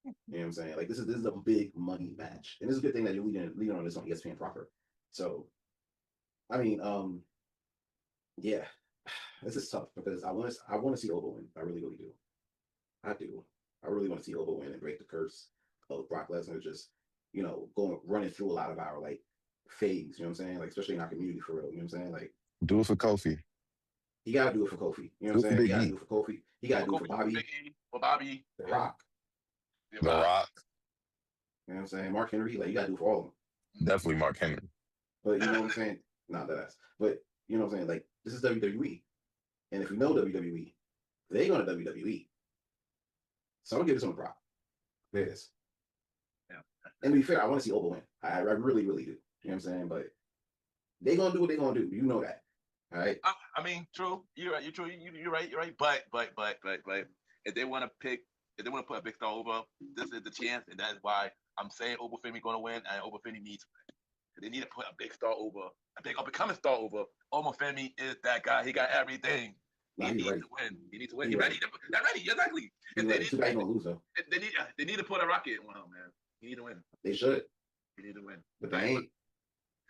You know what I'm saying? Like this is a big money match. And it's a good thing that you're leading on this on ESPN proper. So I mean, yeah. This is tough because I want to see Oba win. I really, really do. I do. I really want to see Oba win and break the curse of Brock Lesnar just, running through a lot of our like phase, you know what I'm saying? Like especially in our community for real. You know what I'm saying? Like Do it for Kofi. he gotta do it for Kofi. You know what I'm saying? He gotta do it for Kofi. He gotta do it for Bobby. For Bobby. The Rock. The Rock. You know what I'm saying? Mark Henry, like you gotta do it for all of them. Definitely Mark Henry. But you know what I'm saying? Not that. But you know what I'm saying? Like this is WWE. And if we know WWE, they're going to WWE. So I'm going to give this one a prop. There it is. Yeah. And to be fair, I want to see Oba win. I really, really do. You know what I'm saying? But they're going to do what they're going to do. You know that. All right? I mean, true. You're right. You're true. You're right. You're right. But if they want to put a big star over, this is the chance. And that's why I'm saying Obafemi going to win and Obafemi needs to win. They need to put a big star over, a big up-and-coming star over. Obafemi is that guy. He got everything. He needs to win. He needs to win. He's ready. They're ready. Exactly. And they need to put a rocket on him, man. He need to win. They should. He need to win. But they ain't.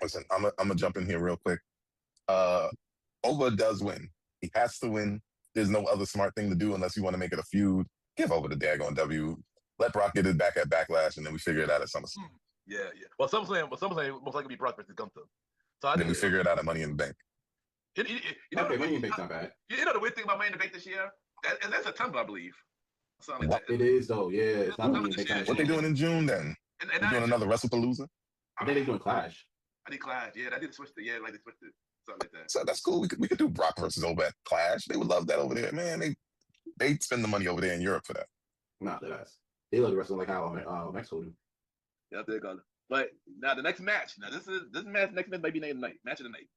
Listen, I'm gonna jump in here real quick. Oba does win. He has to win. There's no other smart thing to do unless you want to make it a feud. Give over the daggone W. Let Brock get it back at Backlash, and then we figure it out at SummerSlam. Yeah. Well, some saying most likely be Brock versus Gunther. So then we figure it out at Money in the Bank. Money in the Bank's not bad. You know the weird thing about Money in the Bank this year? That's September, I believe. Something like that. It is though. Yeah, it's not Money in the Bank. What they doing in June then? They doing another WrestlePalooza? I think they're doing Clash. I think Clash. Yeah, I did switch it. Yeah, like they switched it. Something like that. So that's cool. We could do Brock versus Oba at Clash. They would love that over there, man. They spend the money over there in Europe for that. Not that ass. They love the wrestling like how Mexico do. Yeah, there you go. But now the next match. Now this match next match might be match of the night.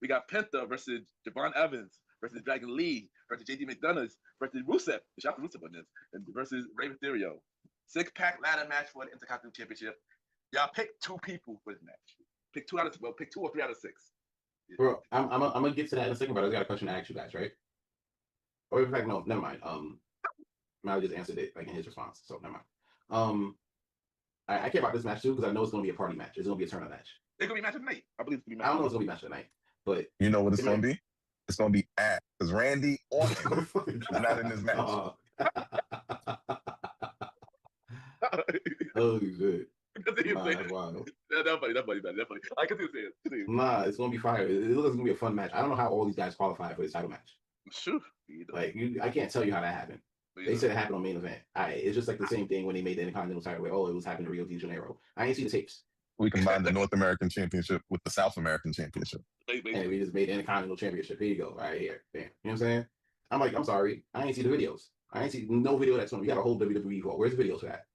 We got Penta versus Javon Evans versus Dragon Lee versus JD McDonough versus Rusev. Shout out to Rusev on this. And versus Rey Mysterio. 6-pack ladder match for the Intercontinental Championship. Y'all pick 2 people for this match. Pick 2 or 3 out of 6. Yeah. Bro, I'm gonna get to that in a second, but I got a question to ask you guys, right? Or in fact, no, never mind. Mally just answered it like in his response, so never mind. I care about this match too because I know it's gonna be a party match. It's gonna be a tournament match. It's gonna be match of the night. I believe it's gonna be match. I don't know if it's gonna be match of the night, but you know what it's gonna be? It's gonna be because Randy Orton is not in this match. Holy shit. That's wild. That's funny. I can see it. Nah, it's gonna be fire. It looks like it's gonna be a fun match. I don't know how all these guys qualify for this title match. Sure. Like I can't tell you how that happened. They said it happened on main event. It's just like the same thing when they made the Intercontinental title where it was happening in Rio de Janeiro. I ain't see the tapes. We combined the North American Championship with the South American Championship. And we just made the Intercontinental Championship. Here you go, right here. Bam. You know what I'm saying? I'm like, I'm sorry. I ain't see the videos. I ain't see no video that's on. We got a whole WWE for. Where's the videos for that?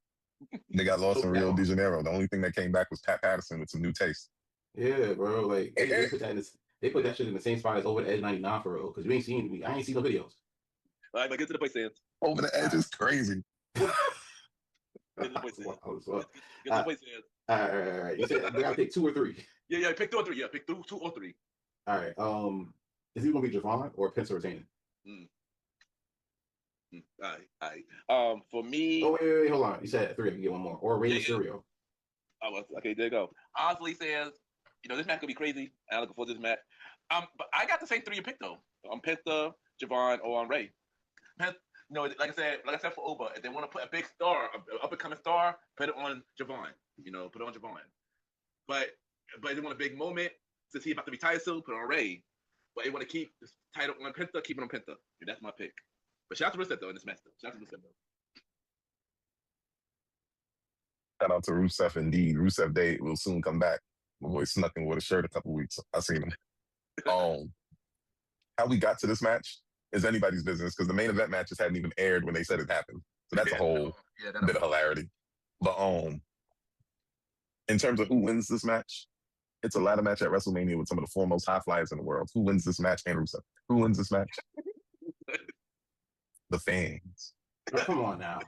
They got lost in Rio de Janeiro. The only thing that came back was Pat Patterson with some new taste. Yeah, bro. Like they put that shit in the same spot as Over the Edge 99 for real. Because I ain't seen no videos. All right, but get to the point, Sans. Over the Edge is crazy. Get to the point, Sans. All right. You said we gotta pick 2 or 3. Yeah, pick 2 or 3. Yeah, pick 2 or 3. All right. Is he gonna be Javon or Pence or Zayne? All right. For me. Oh wait, hold on. You said 3. I can get one more. Or Rey Mysterio. Oh, okay. There you go. Honestly, Sans, this match gonna be crazy. I'm looking forward to this match. But I got the same 3 you picked though. Penta, Javon, or on Rey. Like I said for Oba, if they want to put a big star, an up-and-coming star, put it on Javon. Put it on Javon. But if they want a big moment, since he's about to retire soon, put it on Rey. But they want to keep the title on Penta, keep it on Penta. That's my pick. But shout out to Rusev though in this match though. Shout out to Rusev indeed. Rusev Day will soon come back. My boy snuck in with a shirt a couple weeks. I seen him. How we got to this match is anybody's business because the main event matches hadn't even aired when they said it happened. So that's a whole bit of hilarity. But in terms of who wins this match, it's a ladder match at WrestleMania with some of the foremost high flyers in the world. Who wins this match? And Rusev. Who wins this match? The fans. Oh, come on now.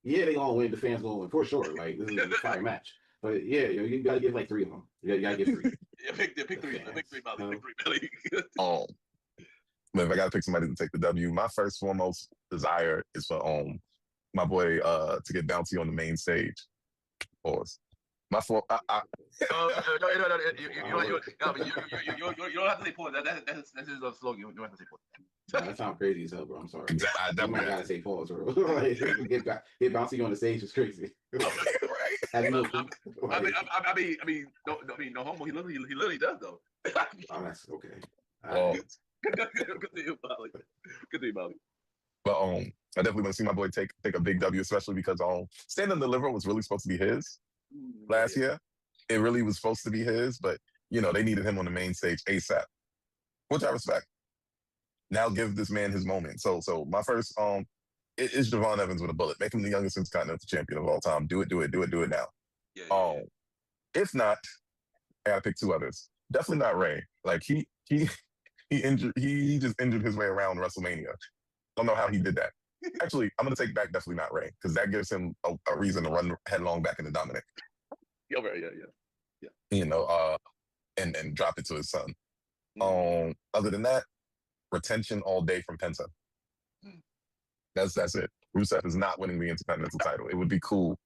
Yeah, they gonna win. The fans gonna win for sure. Like this is a fire match. But yeah, you gotta give like 3 of them. You gotta give 3. Yeah, pick 3. Pick 3, Melly. Pick 3, Melly. But if I gotta pick somebody to take the W, my first foremost desire is for my boy to get bouncy on the main stage. Pause. My for No, you don't have to say pause. That's his slogan. You don't have to say pause. That sounds crazy as hell, bro. I'm sorry. I You definitely might gotta say pause, bro. Like, get bouncy on the stage is crazy. right. No, I mean, no homo. He literally does though. Oh, that's okay. Good to you, Molly. Good to you, Molly. But I definitely want to see my boy take a big W, especially because Stand and Deliver was really supposed to be his last year. It really was supposed to be his, but they needed him on the main stage ASAP, which I respect. Now give this man his moment. So my first is Javon Evans with a bullet. Make him the youngest intercontinental champion of all time. Do it now. Yeah. If not, I gotta pick 2 others. Definitely not Ray. Like he just injured his way around WrestleMania. Don't know how he did that. Actually, I'm gonna take back definitely not Ray, because that gives him a reason to run headlong back into Dominic. Yeah. And drop it to his son. Other than that, retention all day from Penta. That's it. Rusev is not winning the Intercontinental title. It would be cool.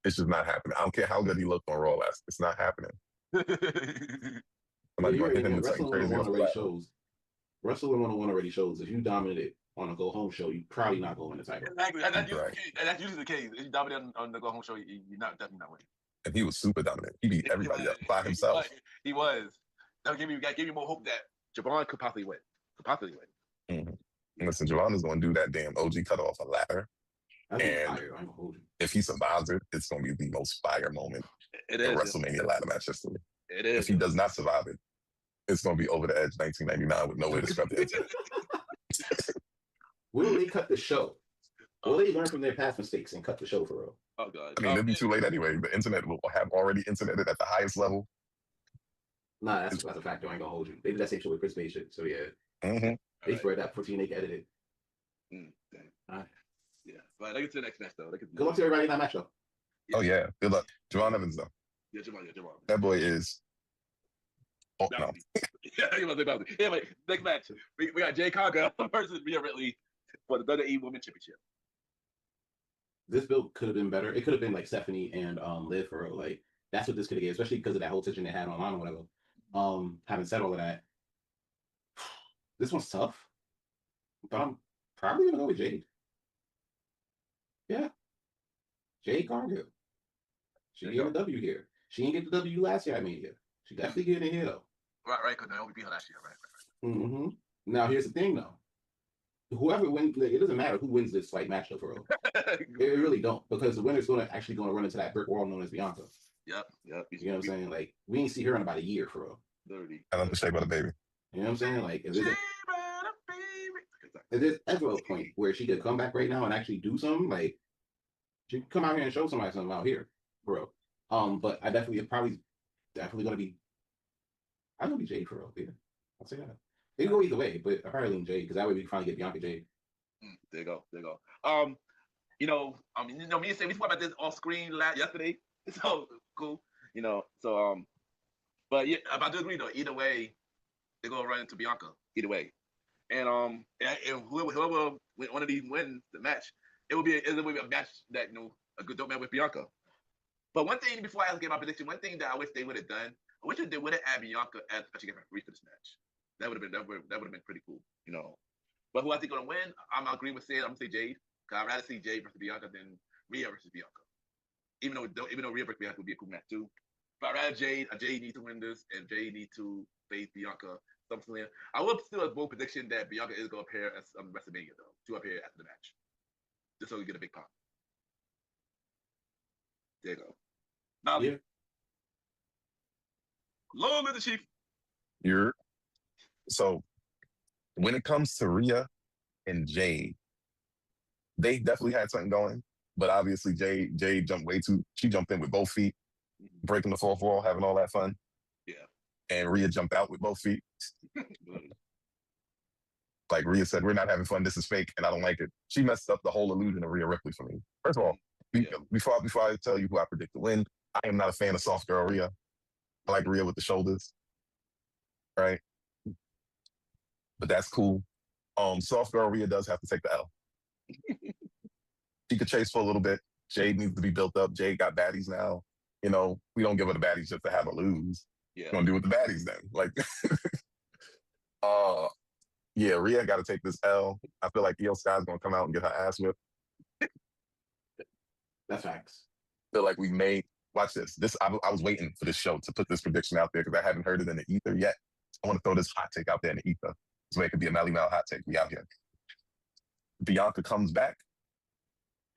It's just not happening. I don't care how good he looked on Raw last. It's not happening. Somebody going to hit him with something crazy off the shows. Wrestling 101 already shows. If you dominated on a go home show, you probably not going to win the title. Exactly. That's usually the case. If you dominate on the go home show, you're definitely not winning. And he was super dominant. He beat everybody up by himself. He was. That gave me more hope that Javon could possibly win. Mm-hmm. Listen, Javon is going to do that damn OG cut off a ladder. And if he survives it, it's going to be the most fire moment in WrestleMania ladder match history. It is. If he does not survive it, it's going to be over the edge 1999 with no way to scrub the internet. Will they cut the show? Will they learn from their past mistakes and cut the show for real? Oh, God. I mean, it'll be too late anyway. The internet will have already interneted at the highest level. Nah, that's a fact. I ain't gonna hold you. They did that same shit with Chris Bay shit. So yeah, they spread that 14 they can edit it. Yeah, but let's get to the next match though. Good luck to everybody in that match though. Yeah. Oh yeah, good luck, Javon Evans though. Yeah, Javon. That boy is. Oh no. Yeah, wait. Next match, we got Jay Conga versus Rhea Ripley for the WWE Women's Championship. This build could have been better. It could have been like Stephanie and Liv for real. Like that's what this could have given, especially because of that whole tension they had online or whatever. Having said all of that, this one's tough, but I'm probably gonna go with Jade. Yeah, Jade Cargill. She get a W here. She didn't get the W last year. I mean, here she definitely get it here though. Right. Because Naomi beat her last year. Right. Mm-hmm. Now here's the thing though. Whoever wins, like, it doesn't matter who wins this like match though, for real. It really don't, because the winner's actually going to run into that brick wall known as Bianca. Yep. You know what I'm saying? Like we ain't see her in about a year for real. 30. I love the shape of the baby. You know what I'm saying? Like if there's ever a point where she could come back right now and actually do something, like she could come out here and show somebody something out here, for real. But I definitely gonna be. I'm gonna be Jade for real. Yeah, I'll say that. It can go either way, but I probably lean Jade because that way we can finally get Bianca Jade. There you go. Me and Sam, we spoke about this off screen yesterday. So cool. But yeah, I do agree though. Either way, they're gonna run into Bianca. Either way, and whoever one of these wins the match, it will be a match that a good dope match with Bianca. But one thing before I get my prediction, one thing that I wish they would have done, I wish they would have added Bianca as special referee for this match. That would have been pretty cool, But who I think gonna win? I'm gonna agree with Sid. I'm gonna say Jade. Cause I'd rather see Jade versus Bianca than Rhea versus Bianca. Even though Rhea versus Bianca would be a cool match too. But I'd rather Jade. Jade needs to win this, and Jade needs to face Bianca. Something. I will still have a bold prediction that Bianca is gonna appear at WrestleMania though, to appear after the match, just so we get a big pop. There you go. Now, long live the Chief. So when it comes to Rhea and Jade, they definitely had something going, but obviously Jade jumped she jumped in with both feet, breaking the fourth wall, having all that fun. Yeah. And Rhea jumped out with both feet. Like Rhea said, we're not having fun. This is fake, and I don't like it. She messed up the whole illusion of Rhea Ripley for me. First of all, before I tell you who I predict to win, I am not a fan of soft girl Rhea. I like Rhea with the shoulders, right? But that's cool. Soft girl Rhea does have to take the L. She could chase for a little bit. Jade needs to be built up. Jade got baddies now. You know, we don't give her the baddies just to have her lose. Yeah. We're gonna do with the baddies then. Like, yeah, Rhea got to take this L. I feel like Io Sky's gonna come out and get her ass whipped. That's facts. Feel like we may watch this. I was waiting for this show to put this prediction out there because I haven't heard it in the ether yet. I want to throw this hot take out there in the ether. So it could be a Melly Mel hot take. We out here. Bianca comes back.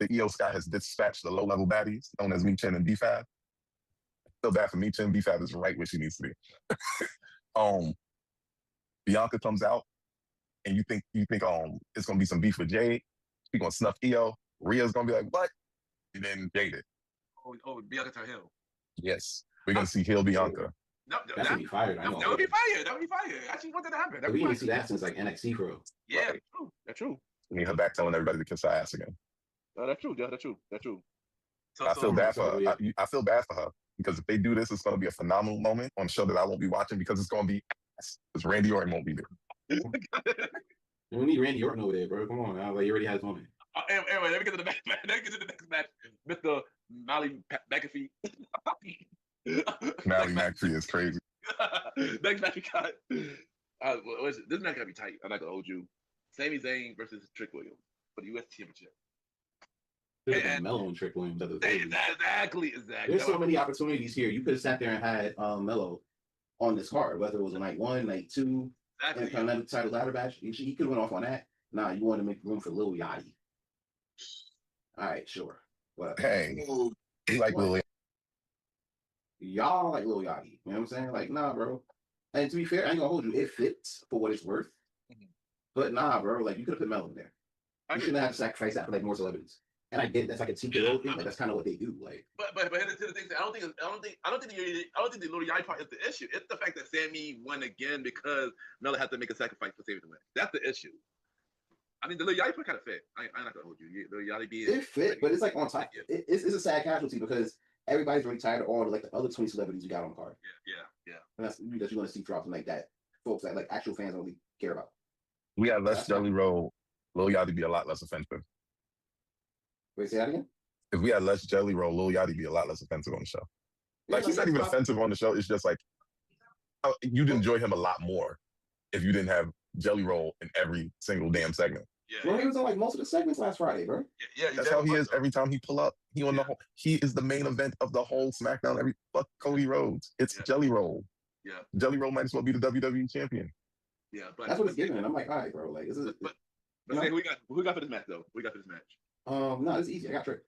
The Io Sky has dispatched the low-level baddies known as Michin and B5. Feel bad for Michin. B5 is right where she needs to be. Bianca comes out, and you think it's gonna be some beef with Jade. She's gonna snuff Io. Rhea's gonna be like, what? And then Jade it. Oh, Bianca turn heel. Yes. We're gonna see heel Bianca. No, That's gonna be fired. That would be fire. That would be fire. I actually want that to happen. We didn't see that since like NXT for real. Yeah, right. True. That's true. I mean, her back telling everybody to kiss her ass again. That's true. Yeah, that's true. That's true. So, I feel bad for her. I feel bad for her because if they do this, it's going to be a phenomenal moment on a show that I won't be watching because it's going to be ass. Because Randy Orton won't be there. We need Randy Orton over there, bro. Come on, now. Like, he already has moment. Anyway, let me get to the next match. Let me get to the next match. Mr. Molly McAfee. Molly McAfee is crazy. Next match we got. What is it? This match gotta be tight. I'm not gonna hold you. Sami Zayn versus Trick Williams for the U.S. Championship. And Melo and Trick Williams. Exactly. There's so many opportunities here. You could have sat there and had Melo on this card, whether it was night 1, night 2, and another title ladder match. He could have went off on that. Nah, you wanted to make room for Lil Yachty. All right, sure. Whatever. Hey, you like Lil Yachty. Y'all like Lil Yachty. You know what I'm saying? Like, nah, bro. And to be fair, I ain't gonna hold you. It fits for what it's worth. Mm-hmm. But nah, bro. Like, you could have put Melo in there. You shouldn't have to sacrifice that for like more celebrities. And I get that's like a TKO thing. Like, that's kind of what they do. Like, but here's the thing. I don't think the Lil Yachty part is the issue. It's the fact that Sammy won again because Melo had to make a sacrifice for Sammy to win. That's the issue. I mean, the Lil Yachty part kind of fit. I'm not gonna hold you. Lil Yachty it fit, but it's like on top. It's a sad casualty because everybody's really tired of all the other 20 celebrities you got on the card. Yeah. And that's you're going to see drops like that. Folks that like actual fans only care about. We had less Jelly Roll. Lil Yachty be a lot less offensive. Wait, say that again? If we had less Jelly Roll, Lil Yachty be a lot less offensive on the show. Like, he's not even offensive on the show. It's just like, you'd enjoy him a lot more if you didn't have Jelly Roll in every single damn segment. Well, he was on like most of the segments last Friday, bro. Yeah, that's how he is every time he pull up. He is the main event of the whole SmackDown. Fuck Cody Rhodes. It's Jelly Roll. Yeah. Jelly Roll might as well be the WWE champion. Yeah, but that's what it's giving. I'm like, all right, bro. Like, this is. But say, who got for this match though? We got for this match. No, it's easy. I got Trick.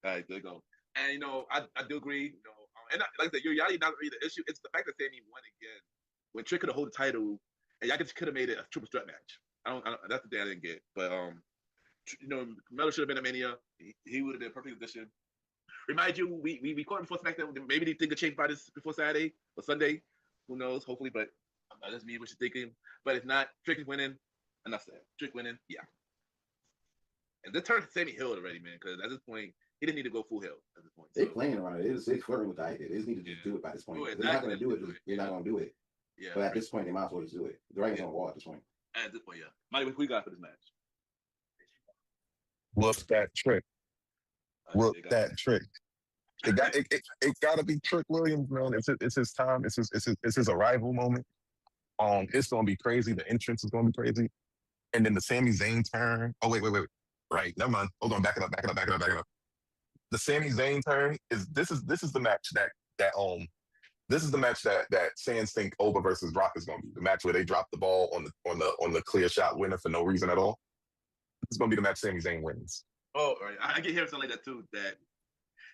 All right, there you go. And I do agree. And like I said, Yachty not really the issue. It's the fact that Sammy won again when Trick could have hold the title, and y'all could have made it a triple threat match. I don't. That's the thing I didn't get. But Melo should have been a Mania. He would have been a perfect position. Remind you, we caught him before SmackDown. Maybe they think of change by this before Saturday or Sunday. Who knows? Hopefully, but that's me what you're thinking. But if not, Trick is winning. Enough said. Trick winning. Yeah. And this turned Sammy Hill already, man. Because at this point, he didn't need to go full Hill at this point. They playing around it. They flirting with the idea. They just need to just do it by this point. They're not going to do it. You're not going to do it. Yeah. But at this point, they might as well just do it. The writing's on the wall at this point. At this point, yeah. Mike, what we got for this match? Whoop that Trick. Whoop that Trick. It got to be Trick Williams, man. It's his time. It's his arrival moment. It's gonna be crazy. The entrance is gonna be crazy, and then the Sami Zayn turn. Oh wait. Right, never mind. Hold on, back it up. The Sami Zayn turn is the match this is the match that fans think Oba versus Rock is gonna be the match where they drop the ball on the clear shot winner for no reason at all. It's gonna be the match Sami Zayn wins. Oh, right. I get hearing something like that too. That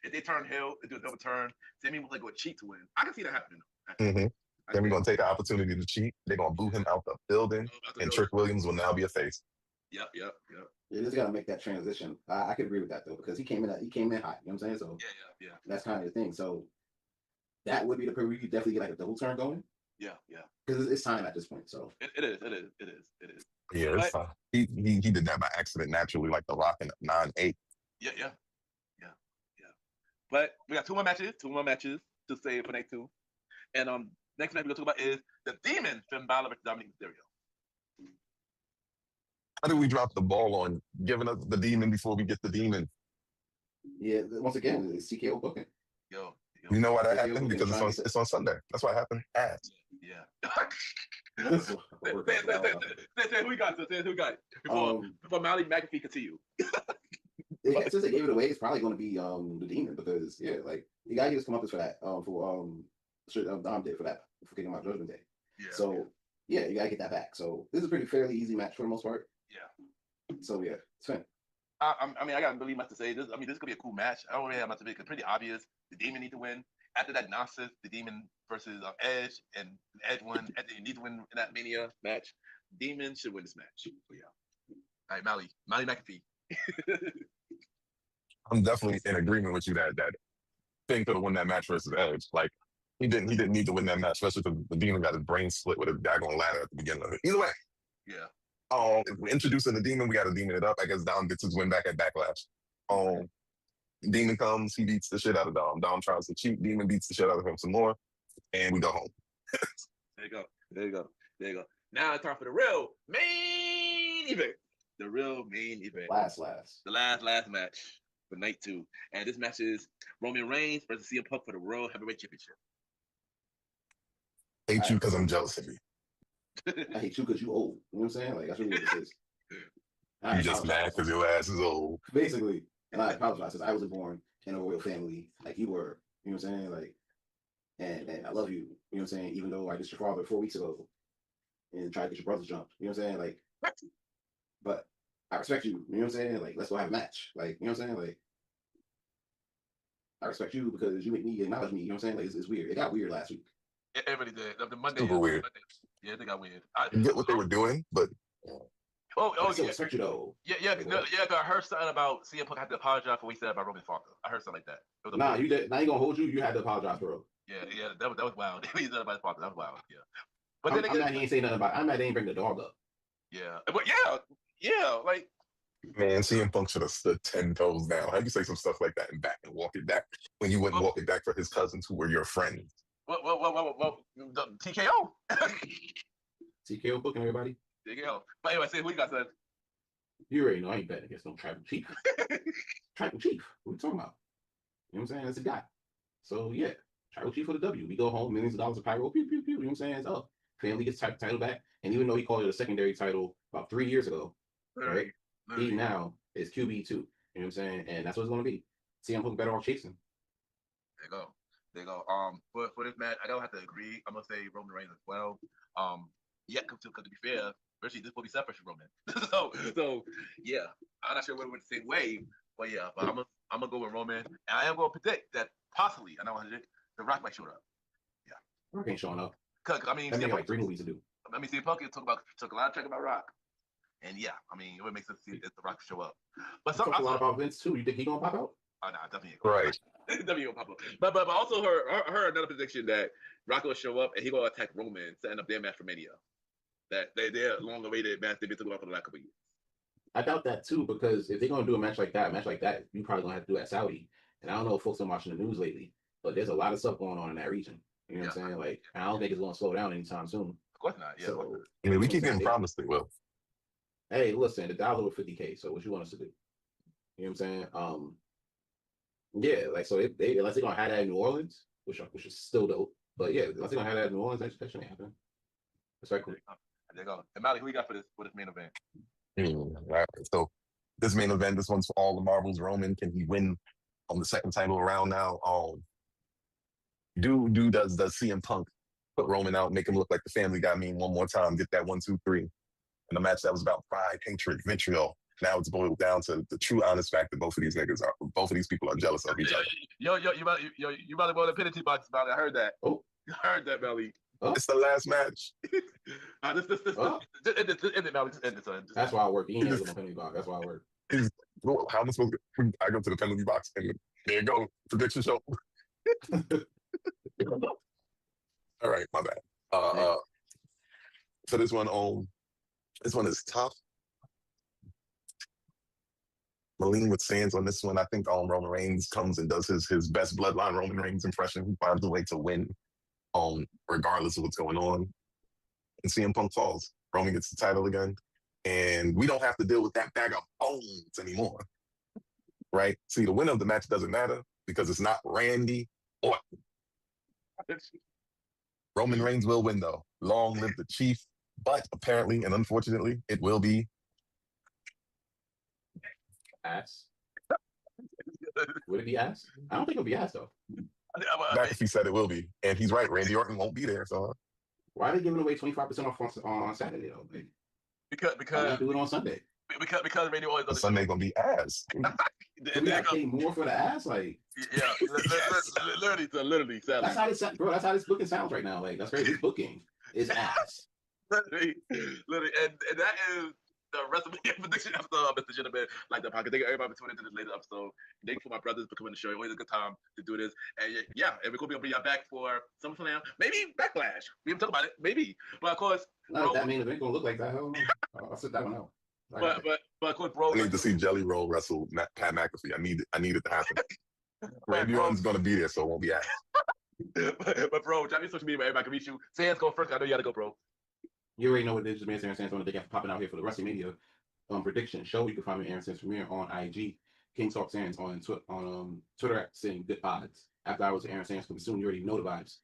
if they turn Hill, they do a double turn, Sami will like go cheat to win. I can see that happening. Mm-hmm. Then we're gonna take the opportunity to cheat. They're gonna boo him out the building, and Trick Williams will now be a face. Yep. You just gotta make that transition. I could agree with that though, because he came in hot. You know what I'm saying? So yeah. That's kind of the thing. So that would be the period you definitely get like a double turn going. Yeah. Because it's time at this point. So it is. Yeah, it's fine. He did that by accident naturally, like The Rock in 9-8. Yeah. But we got two more matches to say for night 2. And next match we're gonna talk about is the Demon Finn Balor versus Dominic Mysterio. How did we drop the ball on giving us the Demon before we get the Demon? Yeah, once again, it's TKO booking. Yo. You know why that TKO happened? booking Because it's on Sunday. That's why it happened. Ass. Yeah. That's what we're Say about. who we got. Say who we got. Before Mally McAfee continue. Since they gave it away, it's probably going to be the Demon because like the guy just come up with for that Dom did for that for kicking out Judgment Day. Yeah. So you gotta get that back. So this is a pretty fairly easy match for the most part. Yeah. So it's fun. I mean, I got really much to say. This could be a cool match. I don't really have much to say. It's pretty obvious. The Demon need to win. After that nonsense, the Demon versus Edge, and Edge won. Edge needs to win in that Mania match. Demon should win this match. So yeah. All right, Mally McAfee. I'm definitely in agreement with you that Finn could have won that match versus Edge. Like he didn't need to win that match, especially because the Demon got his brain split with a daggone ladder at the beginning of it. Either way. Yeah. If we're introducing the Demon, we got to Demon it up. I guess Dom gets his win back at Backlash. Demon comes, he beats the shit out of Dom. Dom tries to cheat, Demon beats the shit out of him some more, and we go home. There you go. Now it's time for the real main event. The real main event. Last. The last match for night 2. And this match is Roman Reigns versus CM Punk for the World Heavyweight Championship. Hate you because I'm jealous of you. I hate you because you old. You know what I'm saying? Like that's really what this is. You just mad because your ass is old. Basically. And I apologize because I wasn't born in a royal family like you were. You know what I'm saying? Like, and I love you. You know what I'm saying? Even though I dissed your father 4 weeks ago and tried to get your brothers jumped. You know what I'm saying? Like, but I respect you. You know what I'm saying? Like, let's go have a match. Like, you know what I'm saying? Like, I respect you because you make me acknowledge me. You know what I'm saying? Like, it's weird. It got weird last week. It really did. The Monday. Super weird. Monday. Yeah, they got weird. I get what they were doing, but I still respect you though. Yeah. I heard something about CM Punk had to apologize for what he said about Roman Falcon. I heard something like that. Nah, you did. Now you gonna hold you. You had to apologize for real. Yeah, that was wild. He said about his father. That was wild. Yeah. But then I'm mad he ain't say nothing about. I'm mad they ain't bring the dog up. Yeah, but like. Man, CM Punk should have stood 10 toes down. How do you say some stuff like that and back and walk it back when you wouldn't walk it back for his cousins who were your friends? Well, the TKO. TKO booking everybody. TKO. But anyway, say who you got, son? You already know I ain't betting against no tribal chief. Tribal chief. What are you talking about? You know what I'm saying? That's a guy. So yeah, tribal chief for the W. We go home, millions of dollars of pyro. Pew, pew, pew. You know what I'm saying? It's up. Family gets title back. And even though he called it a secondary title about 3 years ago, right? He now is QB2. You know what I'm saying? And that's what it's going to be. CM Punk better off chasing. There you go. For this match, I don't have to agree. I'm gonna say Roman Reigns as well. Yeah, because to be fair, especially this will be separate from Roman. so yeah, I'm not sure whether it went the same way, but yeah, but I'm gonna go with Roman, and I am gonna predict that possibly, I know The Rock might show up. Yeah, Rock ain't showing up. Cause I mean, that nigga like 3 movies to do. I mean, CM Punk took a lot of talk about Rock, and yeah, I mean, it would make sense to see if The Rock show up. But talk a lot about Vince too. You think he gonna pop out? Oh no, definitely. Right. Definitely gonna pop up. But also heard another prediction that Rock will show up and he gonna attack Roman, setting up their match for Mania. That they're long awaited match they've been talking about for the last couple of years. I doubt that too, because if they're gonna do a match like that, you probably gonna have to do at Saudi. And I don't know if folks are watching the news lately, but there's a lot of stuff going on in that region. You know what I'm saying? Like, I don't think it's gonna slow down anytime soon. Of course not. Yeah. So, I mean, we keep getting promised it will. Hey, listen, the dollar with 50K. So what you want us to do? You know what I'm saying? Yeah, like so they unless they're gonna have that in New Orleans, which is still dope. But yeah, unless they're gonna have that in New Orleans, that shouldn't happen. That's right, cool. There you go. And Mally, who you got for this main event? Right. So this main event, this one's for all the marbles. Roman, can he win on the second title around now? Does CM Punk put Roman out, make him look like the Family Guy meme one more time, get that 1, 2, 3, in a match that was about pride, hatred, vitriol. Now it's boiled down to the true honest fact that both of these people are jealous of each other. You about to go to the penalty box about it. I heard that. Oh, you heard that, Melly. Oh. It's the last match. Just end it, Melly. Just end it, son. That's why I work. He ain't in the penalty box. That's why I work. How am I supposed to? I go to the penalty box and there you go. Prediction show. All right, my bad. For this one, This one is tough. Lean with Sands on this one. I think Roman Reigns comes and does his best bloodline Roman Reigns impression. He finds a way to win, regardless of what's going on. And CM Punk falls. Roman gets the title again. And we don't have to deal with that bag of bones anymore. Right? See, the winner of the match doesn't matter because it's not Randy Orton. Roman Reigns will win, though. Long live the Chief. But apparently and unfortunately, it will be ass. Would it be ass? I don't think it'll be ass though. Back if he said it will be, and he's right. Randy Orton won't be there. So why are they giving away 25% off on Saturday though? Like, because do it on Sunday. Because Randy Orton's on the Sunday gonna be ass. We got to pay more for the ass, like literally. That's how this, bro. That's how this booking sounds right now. Like that's crazy. This booking is ass. literally, and that is the WrestleMania prediction episode of Mr. Gentleman. Like the podcast. Thank you everybody for tuning into this latest episode. Thank you for my brothers for coming to the show. Always a good time to do this. And yeah, and we're gonna be back for SummerSlam, maybe Backlash. We haven't talked about it, maybe. But of course, that main event gonna look like that. I don't know. I'll sit that one out. But of course, bro. I need to see Jelly Roll wrestle Pat McAfee. I need it to happen. Randy Orton's gonna be there, so it won't be ass. but bro, drop your social media where everybody can reach you. Sands go first. I know you gotta go, bro. You already know what it is. Man, Aaron Sands on the day after popping out here for the WrestleMania prediction show. You can find me Aaron Sands Premier on IG, King Talk Sands on Twitter saying good vibes. After hours, Aaron Sands coming soon. You already know the vibes.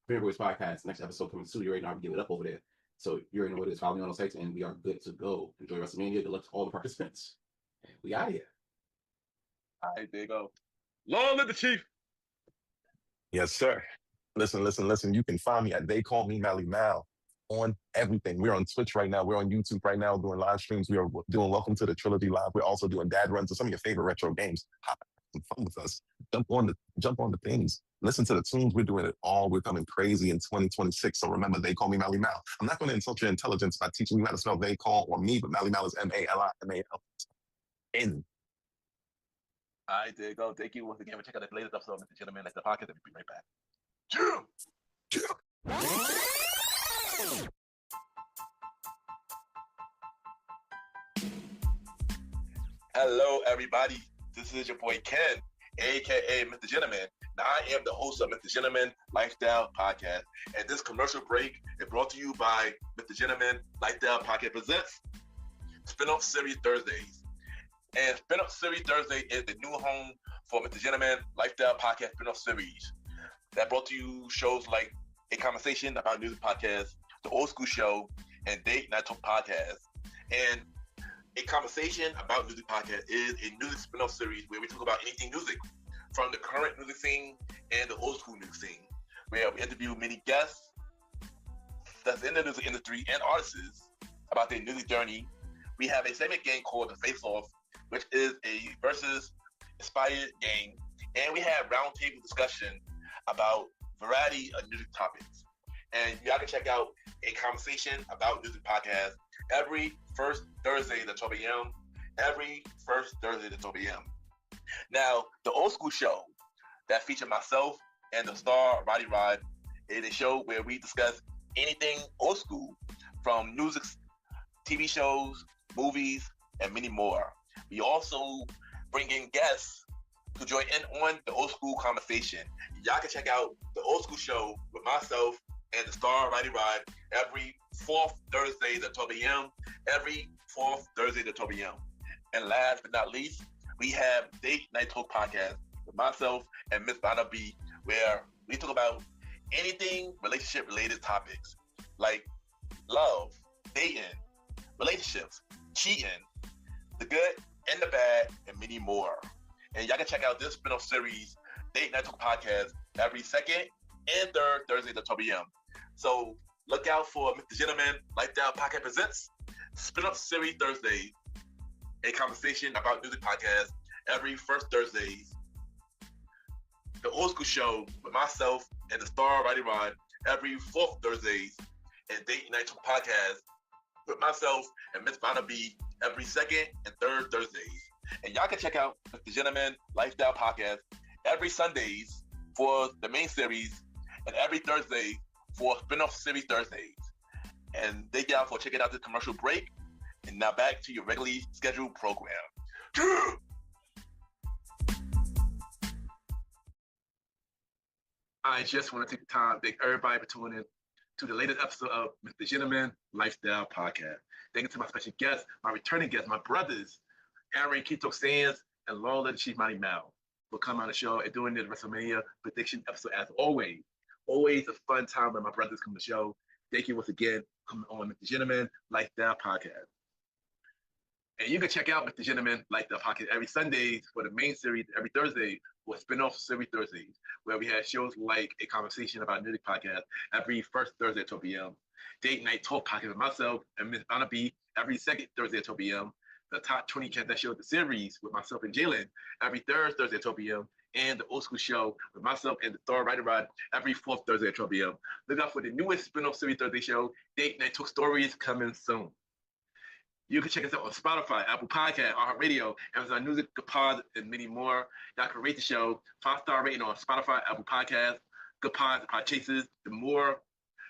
Premier Boys Podcast, next episode coming soon. You already know how to give it up over there. So you already know what it is. Follow me on those sites, and we are good to go. Enjoy WrestleMania. Good luck to all the participants. We out of here. All right, there you go. Long live the Chief. Yes, sir. Listen. You can find me at They Call Me Mally Mal on everything. We're on Twitch right now. We're on YouTube right now doing live streams. We are doing Welcome to the Trilogy Live. We're also doing Dadruns of some of your favorite retro games. Have some fun with us. Jump on the things. Listen to the tunes. We're doing it all. We're coming crazy in 2026. So remember, They Call Me Mally Mal. I'm not going to insult your intelligence by teaching you how to spell they call or me, but Mally Mal is M-A-L-I-M-A-L-N. All right, there you go. Thank you once again for checking out the latest episode of Mr. Gentleman. That's the podcast. We'll be right back. Hello, everybody. This is your boy Ken, aka Mr. Gentleman. Now, I am the host of Mr. Gentleman Lifestyle Podcast, and this commercial break is brought to you by Mr. Gentleman Lifestyle Podcast presents Spin-off Series Thursdays. And Spin-off Series Thursday is the new home for Mr. Gentleman Lifestyle Podcast Spin-off Series. That brought to you shows like A Conversation About Music Podcast, The Old School Show, and Date Night Talk Podcast. And A Conversation About Music Podcast is a music spin-off series where we talk about anything music, from the current music scene and the old school music scene, where we interview many guests that's in the music industry and artists about their music journey. We have a segment game called The Face Off, which is a versus inspired game, and we have roundtable discussion about variety of music topics. And y'all can check out A Conversation About Music Podcast every first Thursday at 12 a.m. Every first Thursday at 12 a.m. Now, the Old School Show that features myself and the star Roddy Rod is a show where we discuss anything old school, from music, TV shows, movies, and many more. We also bring in guests to join in on the old school conversation. Y'all can check out the Old School Show with myself and the star Roddy Rod every fourth Thursday at 12 a.m. Every fourth Thursday at 12 a.m. And last but not least, we have Date Night Talk Podcast with myself and Miss Vanna B, where we talk about anything relationship-related topics like love, dating, relationships, cheating, the good and the bad, and many more. And y'all can check out this spin-off series, Date Night Talk Podcast, every second and third Thursday at 12 p.m. So look out for Mr. Gentleman Lifestyle Podcast presents spin-off series Thursday, A Conversation About Music Podcast every first Thursdays. The Old School Show with myself and the star Roddy Rod every fourth Thursdays, and Date Night Talk Podcast with myself and Miss Vanna B every second and third Thursdays. And y'all can check out the Gentleman Lifestyle Podcast every Sundays for the main series and every Thursday for spin-off series Thursdays. And thank y'all for checking out the commercial break. And now back to your regularly scheduled program. I just want to take the time to thank everybody for tuning in to the latest episode of Mr. Gentleman Lifestyle Podcast. Thank you to my special guests, my returning guests, my brothers, Aaron Keto Sands and Long Live Chief Mighty Mal, for coming on the show and doing the WrestleMania prediction episode as always. Always a fun time when my brothers come to the show. Thank you once again for coming on Mr. Gentleman Lifestyle Podcast. And you can check out Mr. Gentleman Lifestyle Podcast every Sundays for the main series, every Thursday for spin-off series Thursdays, where we have shows like A Conversation About Music podcast every first Thursday at 12 p.m. Date Night Talk podcast with myself and Miss Anna B every second Thursday at 12 p.m. The Top 20 Countdown Show, the series with myself and Jalen every third Thursday at 12 p.m. And the Old School Show with myself and the Thor Rider Rod every fourth Thursday at 12 p.m. Look out for the newest spin-off series Thursday show, Date Night Talk Stories, coming soon. You can check us out on Spotify, Apple Podcast, iHeartRadio, Amazon Music, Good Pod, and many more. Y'all can rate the show 5-star rating on Spotify, Apple Podcast, Good Pods, Pod Chasers, and more.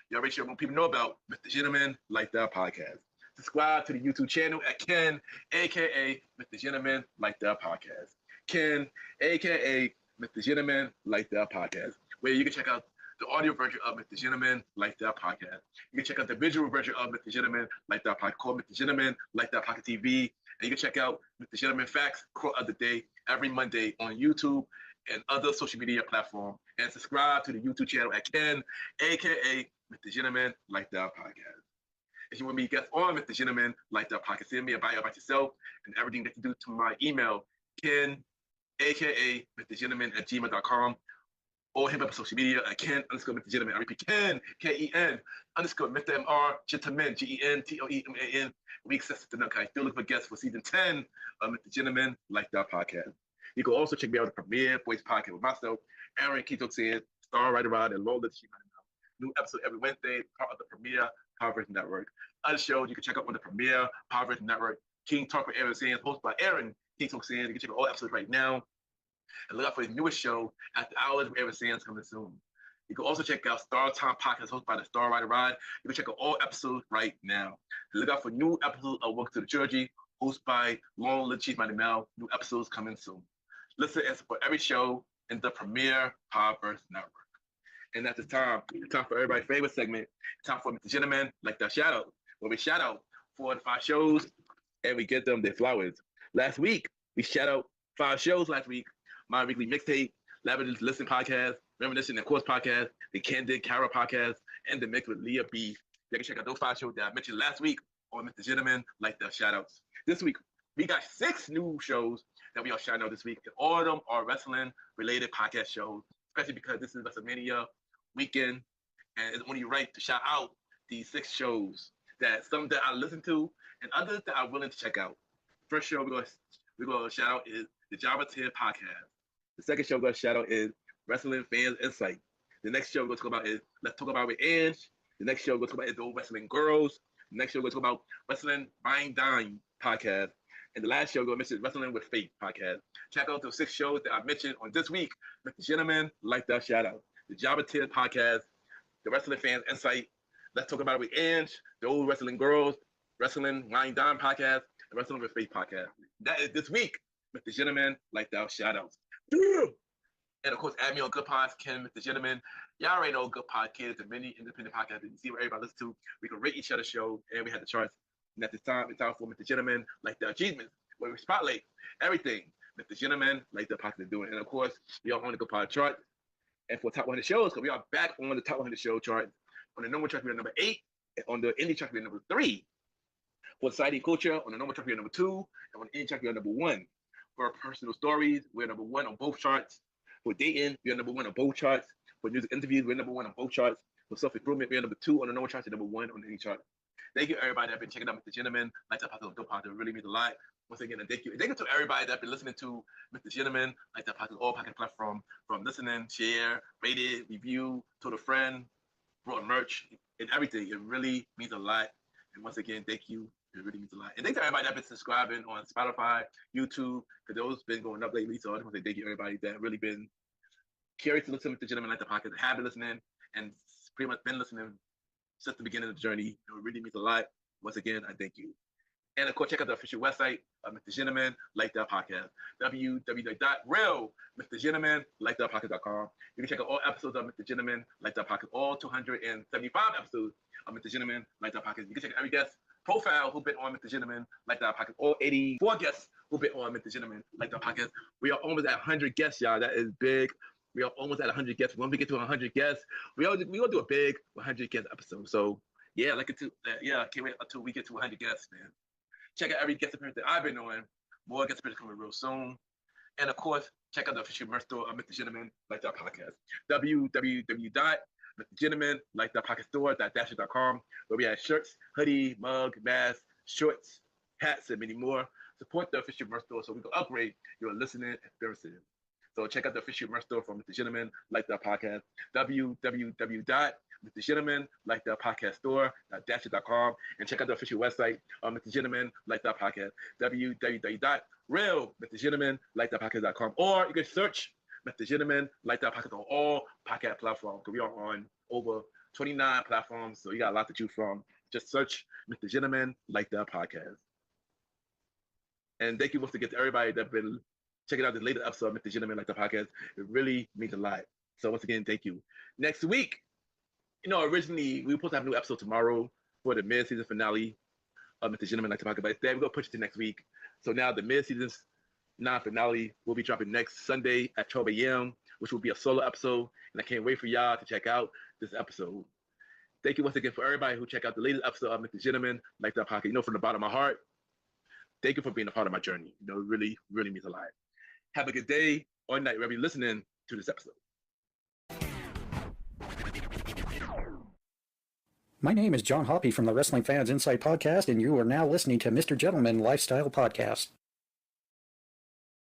Y'all make sure more people know about Mr. Gentleman Lifestyle Podcast. Subscribe to the YouTube channel at Ken, a.k.a. Mr. Gentleman Lifestyle Podcast. Ken, a.k.a. Mr. Gentleman Lifestyle Podcast, where you can check out the audio version of Mr. Gentleman Lifestyle Podcast. You can check out the visual version of Mr. Gentleman Lifestyle Podcast called Mr. Gentleman Lifestyle Podcast TV. And you can check out Mr. Gentleman Facts, Quote of the Day, every Monday on YouTube and other social media platforms. And subscribe to the YouTube channel at Ken, a.k.a. Mr. Gentleman Lifestyle Podcast. If you want me to guest on Mr. Gentleman Lifestyle Podcast, send me a bio about yourself and everything that you do to my email, Ken, a.k.a. Mr. Gentleman at gmail.com. Or hit up on social media at Ken _Mr. Gentleman. I repeat, Ken, K-E-N _ Mr. M-R, Gentleman, G-E-N-T-O-E-M-A-N. We access the Nutkai. Still looking for guests for season 10 of Mr. Gentleman Lifestyle Podcast. You can also check me out on the Premiere Voice Podcast with myself, Aaron Keto Sands, Star Rider Rod, and Lola Chief. New episode every Wednesday, part of the Premiere Power Network. Other shows you can check out on the Premiere Power Network. King Talk with Aaron Sands, hosted by Aaron Keto Sands. You can check out all episodes right now. And look out for the newest show After Hours with Aaron Sands coming soon. You can also check out Star Time Podcast hosted by the Star Rider Ride. You can check out all episodes right now. And look out for new episodes of Welcome to the Trilogy hosted by Long Live Chief Mighty Mal. New episodes coming soon. Listen and support every show in the Premiere Powerverse Network. And at this time, it's time for everybody's favorite segment. It's time for Mr. Gentleman Like That Shout Out, where we shout out 4 to 5 shows and we give them their flowers. Last week, we shout out 5 shows last week. My Weekly Mixtape, Lavender Listen Podcast, Reminiscent and Course Podcast, the Candid Carol Podcast, and The Mix with Leah B. You can check out those 5 shows that I mentioned last week on Mr. Gentleman Like the Shoutouts. This week, we got 6 new shows that we are shouting out this week. And all of them are wrestling-related podcast shows, especially because this is WrestleMania weekend, and it's only right to shout out these 6 shows that some that I listen to and others that I'm willing to check out. First show we're gonna shout out is the Java 10 Podcast. The second show we're going to shout out is Wrestling Fans Insight. The next show we're going to talk about is Let's Talk About with Ange. The next show we're going to talk about is The Old Wrestling Girls. The next show we're going to talk about Wrestling Buying Dime Podcast. And the last show we're going to mention is Wrestling with Faith Podcast. Check out those 6 shows that I mentioned on this week. Mr. Gentleman, like that shout out. The Java 10 Podcast, the Wrestling Fans Insight, Let's Talk About it with Ange, The Old Wrestling Girls, Wrestling Buying Dime Podcast, and Wrestling with Faith Podcast. That is this week. Mr. Gentleman, like that shout outs. And of course, add me on Good Pods, Ken, Mr. Gentleman. Y'all already know Good Pod Kids and many independent podcasts that you see what everybody listens to. We can rate each other's show, and we have the charts. And at this time, it's time for Mr. Gentleman, like the achievements, where we spotlight everything Mr. Gentleman, like the podcast is doing. And of course, we are on the Good Pod chart. And for top 100 shows, because we are back on the top 100 show chart. On the number track, we are number 8. And on the indie track, we are number 3. For society and culture, on the number track, we are number 2. And on the indie track, we are number 1. For personal stories, we're number 1 on both charts. For dating, we're number 1 on both charts. For music interviews, we're number 1 on both charts. For self-improvement, we're number 2 on the normal charts and number 1 on any chart. Thank you, everybody that have been checking out Mr. Gentleman. Like that podcast, Dope Podcast, it really means a lot. Once again, and thank you. Thank you to everybody that have been listening to Mr. Gentleman, like that podcast, all podcast platform, from listening, share, rate it, review, told a friend, brought merch, and everything. It really means a lot. And once again, thank you. It really means a lot. And thanks to everybody that's been subscribing on Spotify, YouTube, because those been going up lately. So I just want to say thank you to everybody that really been curious to listen to Mr. Gentleman like the podcast, have been listening, and pretty much been listening since the beginning of the journey. It really means a lot. Once again, I thank you. And of course, check out the official website of Mr. Gentleman Like That Podcast, www.realmrgentlemanlikethatpodcast.com. You can check out all episodes of Mr. Gentleman Like That Podcast, all 275 episodes of Mr. Gentleman Like That Podcast. You can check out every guest profile who's been on Mr. Gentleman Like That Podcast, all 84 guests who've been on Mr. Gentleman Like That Podcast. We are almost at 100 guests, y'all. That is big. We are almost at 100 guests. When we get to 100 guests, we gonna do a big 100 guest episode. So yeah, can't wait until we get to 100 guests, man. Check out every guest appearance that I've been on. More guest appearances coming real soon. And of course, check out the official merch store of Mr. Gentleman Like That Podcast. www.mrgentlemanlikethatpodcaststore.dasher.com, where we have shirts, hoodie, mug, mask, shorts, hats, and many more. Support the official merch store so we can upgrade your listening experiences. So check out the official merch store from Mr. Gentleman Like That Podcast. www.mrgentlemanlikethatpodcaststore.dasher.com, and check out the official website of Mr. Gentleman Like That Podcast. www.realmrgentlemanlikethatpodcast.com, or you can search Mr. Gentleman Like That Podcast on all podcast platforms, because we are on over 29 platforms, so you got a lot to choose from. Just search Mr. Gentleman Like That Podcast. And thank you once again to everybody that's been checking out the latest episode of Mr. Gentleman Like That Podcast. It really means a lot. So once again, thank you. Next week, originally we were supposed to have a new episode tomorrow for the mid-season finale of Mr. Gentleman Like That Podcast, but instead we're going to push it to next week. So now the mid-season non-finale will be dropping next Sunday at 12 a.m., which will be a solo episode, and I can't wait for y'all to check out this episode. Thank you once again for everybody who checked out the latest episode of Mr. Gentleman Like That Podcast. From the bottom of my heart, thank you for being a part of my journey. It really, really means a lot. Have a good day or night wherever you're listening to this episode. My name is John Hoppy from the Wrestling Fans Insight Podcast, and you are now listening to Mr. Gentleman Lifestyle Podcast.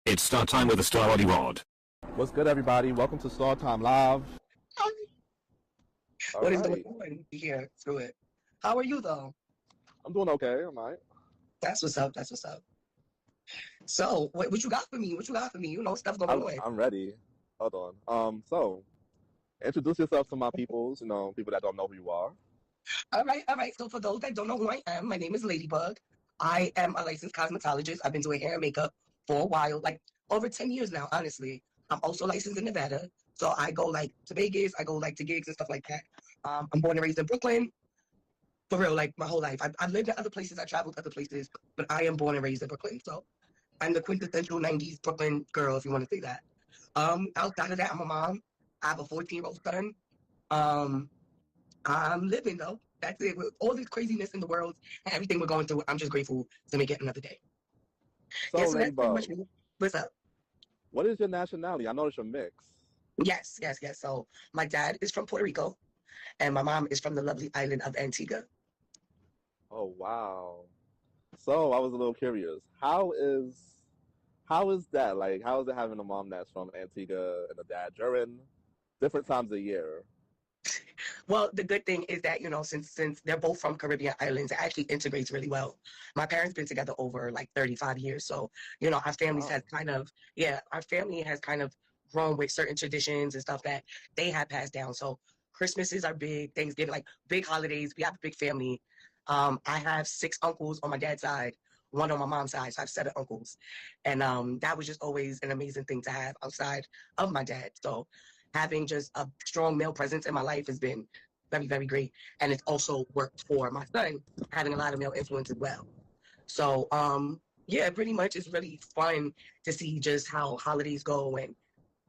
It's start time with the Star Rod. What's good, everybody? Welcome to Star Time Live. What is going on here? Through it. How are you, though? I'm doing okay. I'm all right. That's what's up. That's what's up. So, what you got for me? What you got for me? Stuff going on. I'm ready. Hold on. So, introduce yourself to my peoples, people that don't know who you are. All right. So, for those that don't know who I am, my name is Ladybug. I am a licensed cosmetologist. I've been doing hair and makeup for a while, like over 10 years now, honestly. I'm also licensed in Nevada. So, I go to Vegas. I go to gigs and stuff like that. I'm born and raised in Brooklyn. For real, my whole life. I've lived in other places. I traveled other places. But I am born and raised in Brooklyn. So, I'm the quintessential 90s Brooklyn girl, if you want to say that. Outside of that, I'm a mom. I have a 14-year-old son. I'm living, though. That's it. With all this craziness in the world and everything we're going through, I'm just grateful to make it another day. So, that's pretty much me. What's up? What is your nationality? I noticed you're mixed. Yes. So my dad is from Puerto Rico, and my mom is from the lovely island of Antigua. Oh, wow. So I was a little curious. How is that? How is it having a mom that's from Antigua and a dad during different times of year? Well, the good thing is that, since they're both from Caribbean islands, it actually integrates really well. My parents been together over 35 years. So, our families has our family has kind of grown with certain traditions and stuff that they had passed down. So Christmases are big, Thanksgiving, big holidays. We have a big family. I have 6 uncles on my dad's side, 1 on my mom's side. So I have 7 uncles. And that was just always an amazing thing to have outside of my dad. So having just a strong male presence in my life has been very, very great. And it's also worked for my son, having a lot of male influence as well. So, pretty much it's really fun to see just how holidays go. And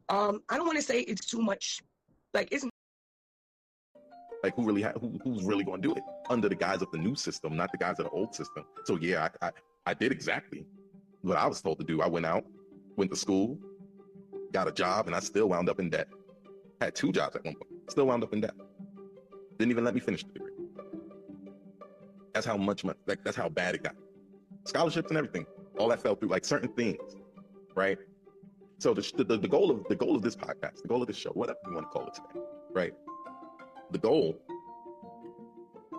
I don't want to say it's too much, it's who's really going to do it under the guise of the new system, not the guise of the old system. So yeah, I did exactly what I was told to do. I went to school, got a job, and I still wound up in debt. Had 2 jobs at one point, still wound up in debt. Didn't even let me finish the degree. That's how much money, that's how bad it got. Scholarships and everything, all that fell through, certain things, right? So the goal of this podcast, the goal of this show, whatever you want to call it today, right? The goal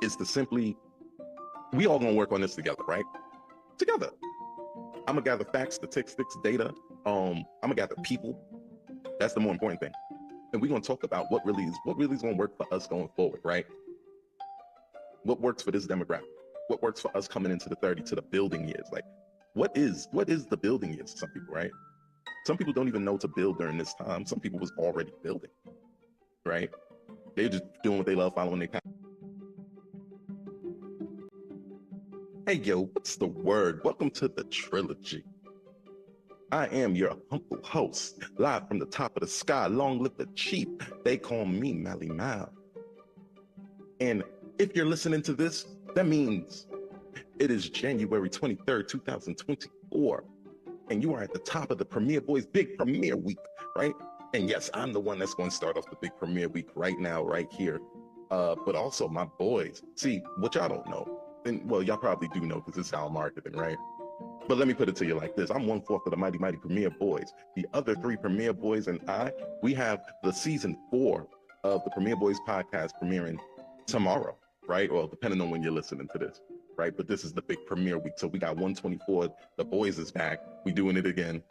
is to simply, we all gonna work on this together, right? Together. I'm gonna gather facts, statistics, data. I'm gonna gather people. That's the more important thing. And we're gonna talk about what really is gonna work for us going forward, right? What works for this demographic? What works for us coming into the 30 to the building years? Like, what is the building years to some people, right? Some people don't even know to build during this time. Some people was already building, right? They're just doing what they love, following their path. Hey, yo, what's the word? Welcome to the trilogy. I am your humble host, live from the top of the sky. Long live the chief. They call me Mally Mal. And if you're listening to this, that means it is January 23rd, 2024. And you are at the top of the Premiere Boys Big Premiere Week, right? And yes, I'm the one that's going to start off the Big Premiere Week right now, right here. But also my boys. See, what y'all don't know, and well, y'all probably do know because this is our marketing, right? But let me put it to you like this. I'm 1/4 of the mighty Premiere Boys. The other 3 Premiere Boys and we have the season 4 of the Premiere Boys podcast premiering tomorrow, right? Well, depending on when you're listening to this, right? But this is the big premiere week. So we got 124. The boys is back. We doing it again.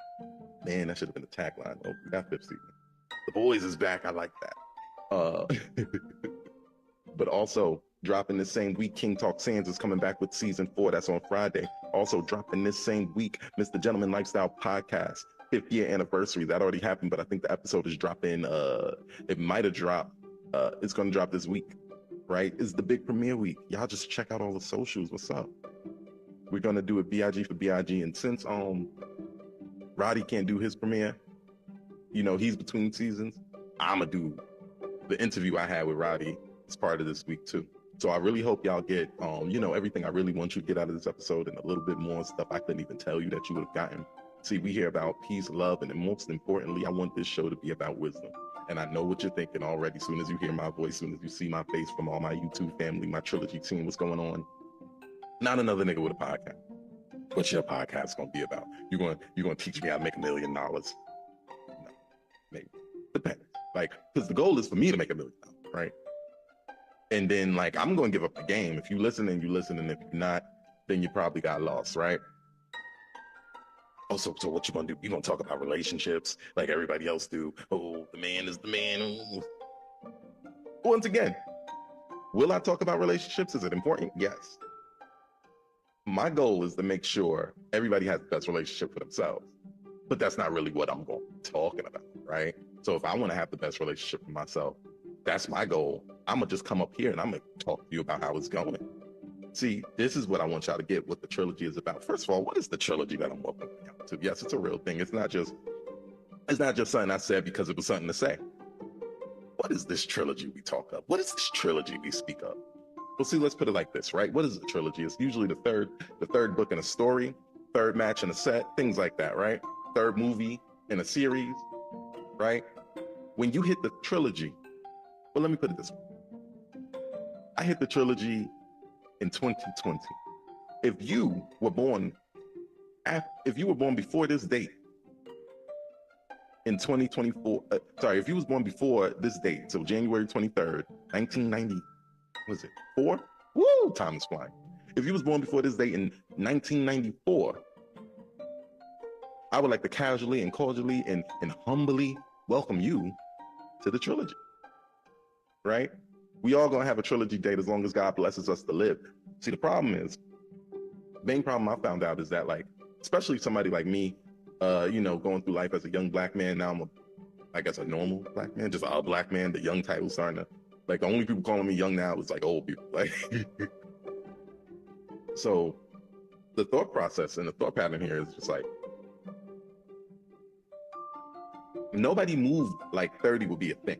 Man, that should have been the tagline. Oh, we got 5th season. The boys is back. I like that. But also dropping this same week, King Talk Sands is coming back with season 4. That's on Friday. Also dropping this same week, Mr. Gentleman Lifestyle Podcast, 5th year anniversary. That already happened, but I think the episode is dropping. It might have dropped. It's going to drop this week, right? It's the big premiere week. Y'all just check out all the socials. What's up? We're going to do it BIG for BIG. And since Roddy can't do his premiere, you know, he's between seasons, I'm going to do the interview I had with Roddy as part of this week too. So I really hope y'all get, you know, everything I really want you to get out of this episode and a little bit more stuff I couldn't even tell you that you would have gotten. See, we hear about peace, love, and most importantly, I want this show to be about wisdom. And I know what you're thinking already. As soon as you hear my voice, as soon as you see my face from all my YouTube family, my trilogy team, what's going on? Not another nigga with a podcast. What's your podcast gonna be about? You're gonna teach me how to make $1 million? No, maybe. Depends. Like, because the goal is for me to make $1 million, right? And then, like, I'm going to give up the game. If you listen, and you listen, and if you're not, then you probably got lost, right? Oh, so what you going to do? You going to talk about relationships like everybody else do? Oh, the man is the man. Ooh. Once again, will I talk about relationships? Is it important? Yes. My goal is to make sure everybody has the best relationship for themselves. But that's not really what I'm going to be talking about, right? So if I want to have the best relationship for myself, that's my goal. I'm going to just come up here and I'm going to talk to you about how it's going. See, this is what I want y'all to get, what the trilogy is about. First of all, what is the trilogy that I'm welcoming y'all to? Yes, it's a real thing. It's not just something I said because it was something to say. What is this trilogy we talk of? What is this trilogy we speak of? Well, see, let's put it like this, right? What is a trilogy? It's usually the third book in a story, third match in a set, things like that, right? Third movie in a series, right? When you hit the trilogy, well, let me put it this way. I hit the trilogy in 2020. If you were born before this date in 2024, if you was born before this date, so January 23rd, 1990, was it 4? Woo, time is flying. If you was born before this date in 1994, I would like to casually and cordially and humbly welcome you to the trilogy. Right? We all gonna have a trilogy date as long as God blesses us to live. See, the main problem I found out is that, like, especially somebody like me, you know, going through life as a young black man, now I'm I guess a normal black man, just a black man, the young title starting to, like, the only people calling me young now is like old people. Like, so the thought process and the thought pattern here is just like, nobody moved like 30 would be a thing.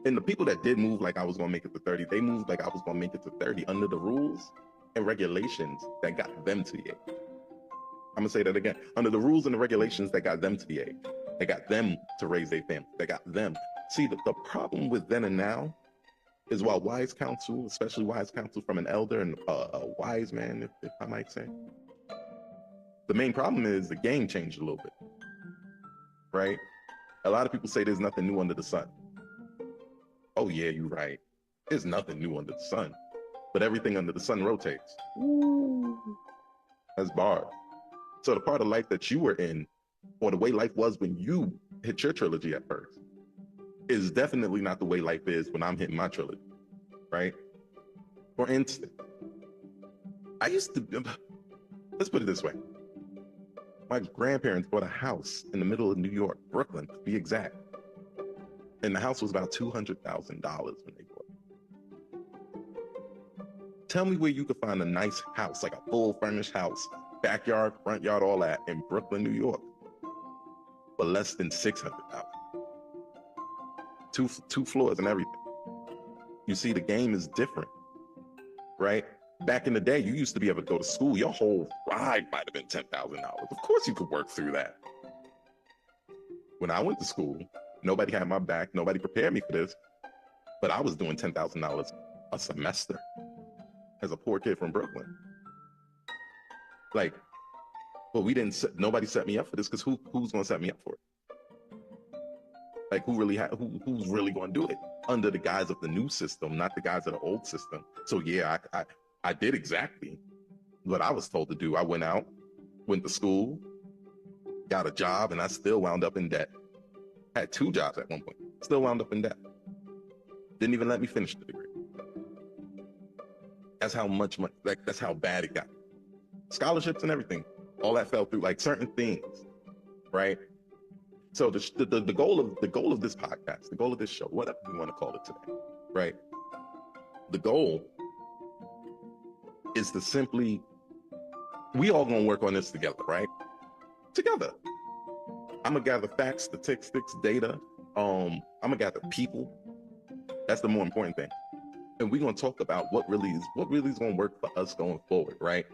And the people that did move like I was going to make it to 30, they moved like I was going to make it to 30 under the rules and regulations that got them to the age. I'm going to say that again. Under the rules and the regulations that got them to the age. That got them to raise their family. That got them. See, the problem with then and now is while wise counsel, especially wise counsel from an elder and a wise man, if I might say, the main problem is the game changed a little bit, right? A lot of people say there's nothing new under the sun. Oh yeah, you're right. There's nothing new under the sun, but everything under the sun rotates. Ooh. That's bars. So the part of life that you were in, or the way life was when you hit your trilogy at first, is definitely not the way life is when I'm hitting my trilogy, right? For instance, I used to, let's put it this way. My grandparents bought a house in the middle of New York, Brooklyn, to be exact. And the house was about $200,000 when they bought it. Tell me where you could find a nice house, like a full furnished house, backyard, front yard, all that, in Brooklyn, New York, for less than $600,000. Two floors and everything. You see, the game is different, right? Back in the day, you used to be able to go to school. Your whole ride might have been $10,000. Of course you could work through that. When I went to school, nobody had my back. Nobody prepared me for this. But I was doing $10,000 a semester as a poor kid from Brooklyn. Like, but nobody set me up for this, because who's going to set me up for it? Like, who's really going to do it under the guise of the new system, not the guise of the old system? So yeah, I did exactly what I was told to do. I went out, went to school, got a job, and I still wound up in debt. Had 2 jobs at one point, still wound up in debt. Didn't even let me finish the degree. That's how much money, like, that's how bad it got. Scholarships and everything, all that fell through, like certain things, right? So the goal of this podcast, the goal of this show, whatever we want to call it today, right? The goal is to simply, we all gonna work on this together, right? Together. I'm gonna gather facts, statistics, data. I'm gonna gather people. That's the more important thing. And we're gonna talk about what really is gonna work for us going forward, right?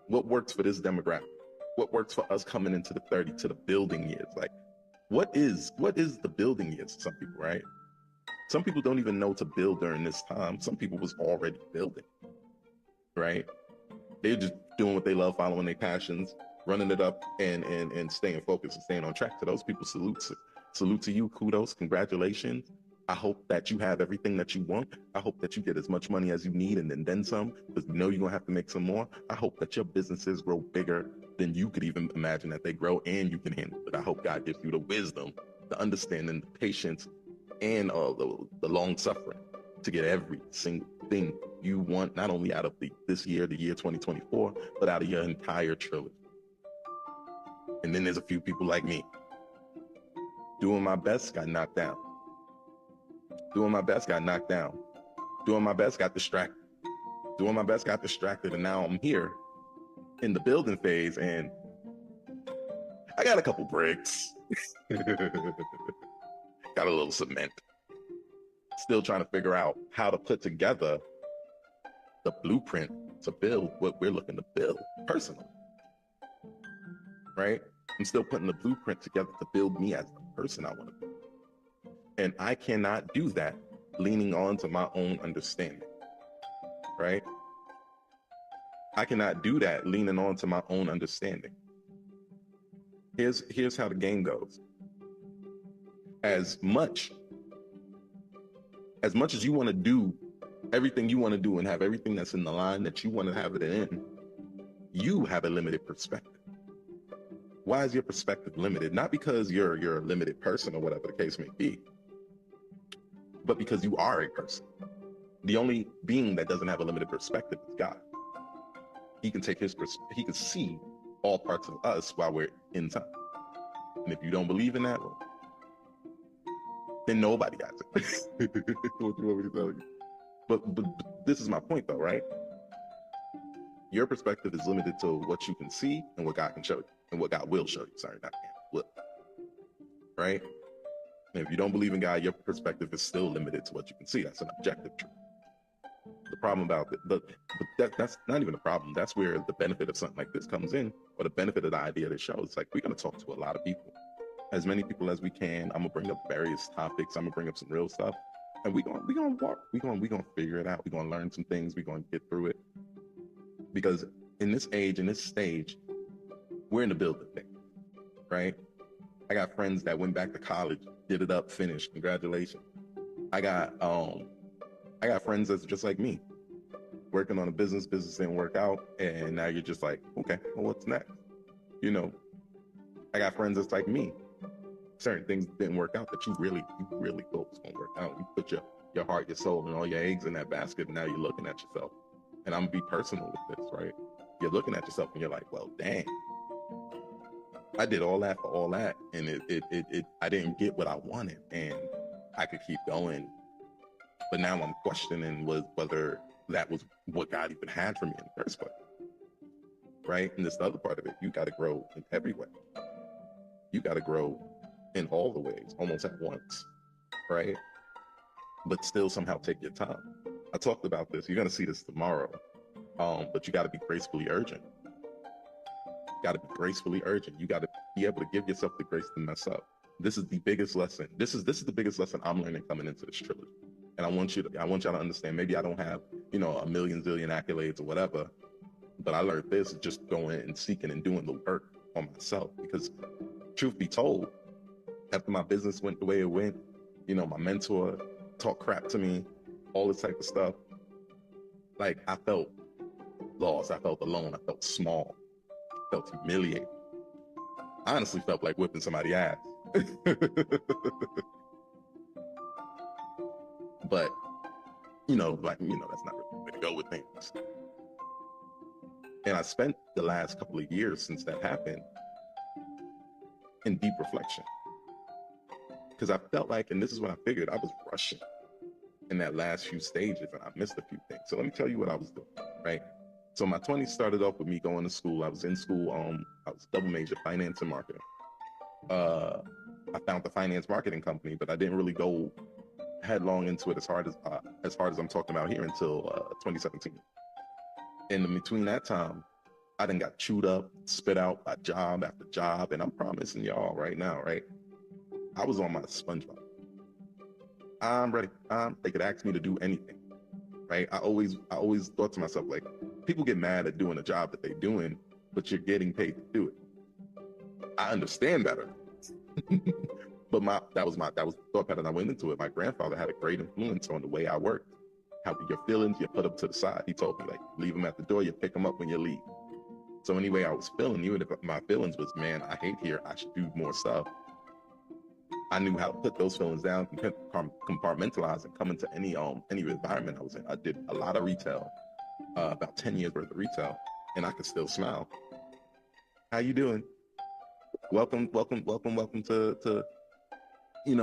What works for this demographic? What works for us coming into the 30 to the building years? Like, what is the building years for some people, right? Some people don't even know to build during this time. Some people was already building, right? They're just doing what they love, following their passions, running it up, and staying focused and staying on track. To those people, salute to you, kudos, congratulations. I hope that you have everything that you want. I hope that you get as much money as you need and then some, because you know you're gonna have to make some more. I hope that your businesses grow bigger than you could even imagine that they grow, and you can handle it. I hope God gives you the wisdom, the understanding, the patience, and the long suffering to get every single thing you want, not only out of this year, the year 2024, but out of your entire trilogy. And then there's a few people like me. Doing my best, got knocked down. Doing my best, got knocked down. Doing my best, got distracted. Doing my best, got distracted, and now I'm here in the building phase, and I got a couple bricks. Got a little cement. Still trying to figure out how to put together the blueprint to build what we're looking to build personally, right? I'm still putting the blueprint together to build me as the person I want to be. And I cannot do that leaning on to my own understanding, right? I cannot do that leaning on to my own understanding. Here's how the game goes. As much as you want to do everything you want to do and have everything that's in the line that you want to have it in, you have a limited perspective. Why is your perspective limited? Not because you're a limited person or whatever the case may be, but because you are a person. The only being that doesn't have a limited perspective is God. He can take he can see all parts of us while we're in time. And if you don't believe in that, well, then nobody has it. What you want me to tell you? But this is my point, though, right? Your perspective is limited to what you can see and what God can show you, and what God will show you. Sorry, not can, will. Right? And if you don't believe in God, your perspective is still limited to what you can see. That's an objective truth. The problem about it, but that's not even a problem. That's where the benefit of something like this comes in, or the benefit of the idea of the show. It's like, we're going to talk to a lot of people, as many people as we can. I'm gonna bring up various topics. I'm gonna bring up some real stuff, and we're gonna figure it out. We're gonna learn some things. We're gonna get through it, because in this age, in this stage, we're in the building thing, right? I got friends that went back to college, did it up, finished. Congratulations. I got friends that's just like me, working on a business didn't work out, and now you're just like, okay, well, what's next? You know, I got friends that's like me. Certain things didn't work out that you really thought was gonna work out. You put your your heart, your soul, and all your eggs in that basket. And now you're looking at yourself. And I'm gonna be personal with this, right? You're looking at yourself and you're like, well, dang, I did all that for all that, and I didn't get what I wanted, and I could keep going, but now I'm questioning whether that was what God even had for me in the first place, right? And this the other part of it, you got to grow in every way. You got to grow in all the ways, almost at once, right? But still somehow take your time. I talked about this. You're gonna see this tomorrow, but you got to be gracefully urgent. Got to be gracefully urgent. You got to be able to give yourself the grace to mess up. This is the biggest lesson. This is the biggest lesson I'm learning coming into this trilogy. And I want y'all to understand. Maybe I don't have a million zillion accolades or whatever, but I learned this just going and seeking and doing the work on myself. Because truth be told, after my business went the way it went, my mentor talked crap to me, all this type of stuff. Like, I felt lost. I felt alone. I felt small. Felt humiliated. I honestly felt like whipping somebody's ass. But, that's not really the way to go with things. And I spent the last couple of years since that happened in deep reflection. Because I felt like, and this is when I figured, I was rushing in that last few stages and I missed a few things. So let me tell you what I was doing, right? So my 20s started off with me going to school. I was in school. I was double major, finance and marketing. I found the finance marketing company, but I didn't really go headlong into it as hard as I'm talking about here until 2017. And in between that time, I done got chewed up, spit out by job after job, and I'm promising y'all right now, right? I was on my SpongeBob. I'm ready. They could ask me to do anything, right? I always thought to myself, like, people get mad at doing a job that they're doing, but you're getting paid to do it. I understand better. But that was the thought pattern I went into it. My grandfather had a great influence on the way I worked. How your feelings, you put them to the side. He told me, like, leave them at the door, you pick them up when you leave. So anyway, I was feeling, even if my feelings was, man, I hate here, I should do more stuff. I knew how to put those feelings down, compartmentalize, and come into any environment I was in. I did a lot of retail, about 10 years worth of retail, and I could still smile. How you doing? Welcome to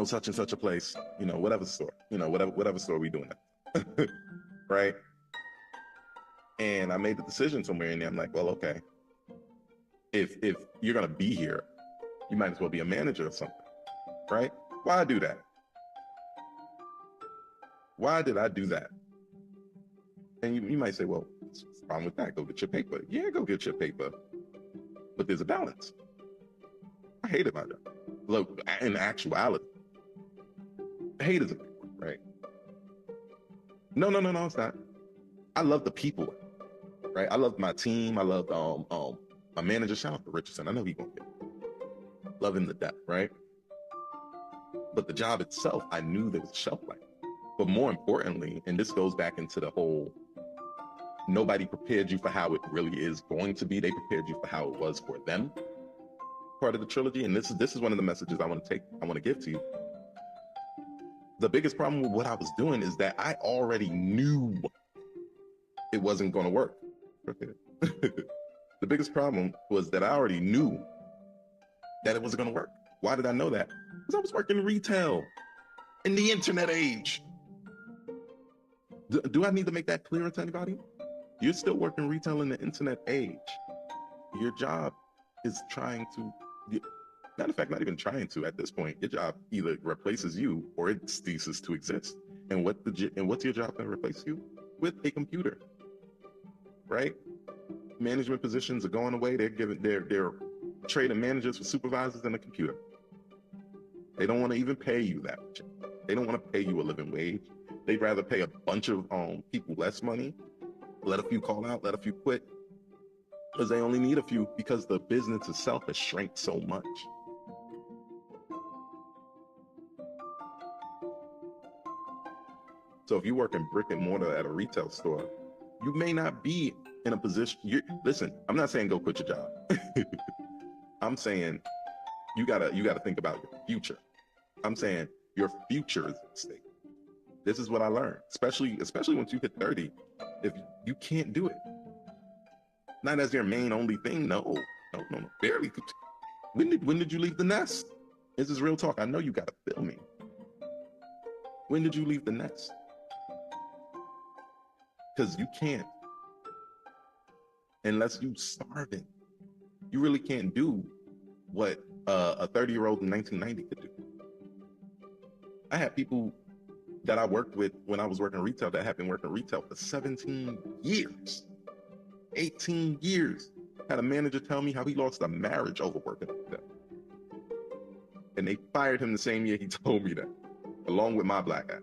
such and such a place, whatever store, whatever store we doing that. Right? And I made the decision somewhere in there. I'm like, well, okay, if you're gonna be here, you might as well be a manager or something, right? Why do that? Why did I do that? And you might say, well, what's wrong with that? Go get your paper. Yeah, go get your paper. But there's a balance. I hated my job. Look, in actuality, hate is a big word, right? No, it's not. I love the people, right? I love my team. I love my manager. Shout out to Richardson. I know he's gonna get it. Love him to death, right? But the job itself, I knew there was a shelf life. But more importantly, and this goes back into the whole, nobody prepared you for how it really is going to be. They prepared you for how it was for them. Part of the trilogy, and this is one of the messages I want to give to you. The biggest problem with what I was doing is that I already knew it wasn't going to work. The biggest problem was that I already knew that it wasn't going to work. Why did I know that? Because I was working retail in the internet age. Do I need to make that clear to anybody? You're still working retail in the internet age. Your job is trying to, matter of fact, not even trying to at this point. Your job either replaces you or it ceases to exist. And what's your job going to replace you? With a computer, right? Management positions are going away. They're trading managers for supervisors and a computer. They don't want to even pay you that much. They don't want to pay you a living wage. They'd rather pay a bunch of people less money, let a few call out, let a few quit, because they only need a few, because the business itself has shrank so much. So if you work in brick and mortar at a retail store, you may not be in a position. Listen, I'm not saying go quit your job. I'm saying you gotta think about your future. I'm saying your future is at stake. This is what I learned, especially once you hit 30. If you can't do it, not as your main only thing. No, barely. When did you leave the nest? This is real talk. I know you gotta feel me. When did you leave the nest? Because you can't, unless you starving. You really can't do what a 30-year-old in 1990 could do. I had people that I worked with when I was working retail that have been working retail for 17 years, 18 years. Had a manager tell me how he lost a marriage over working retail. And they fired him the same year he told me that, along with my black hat.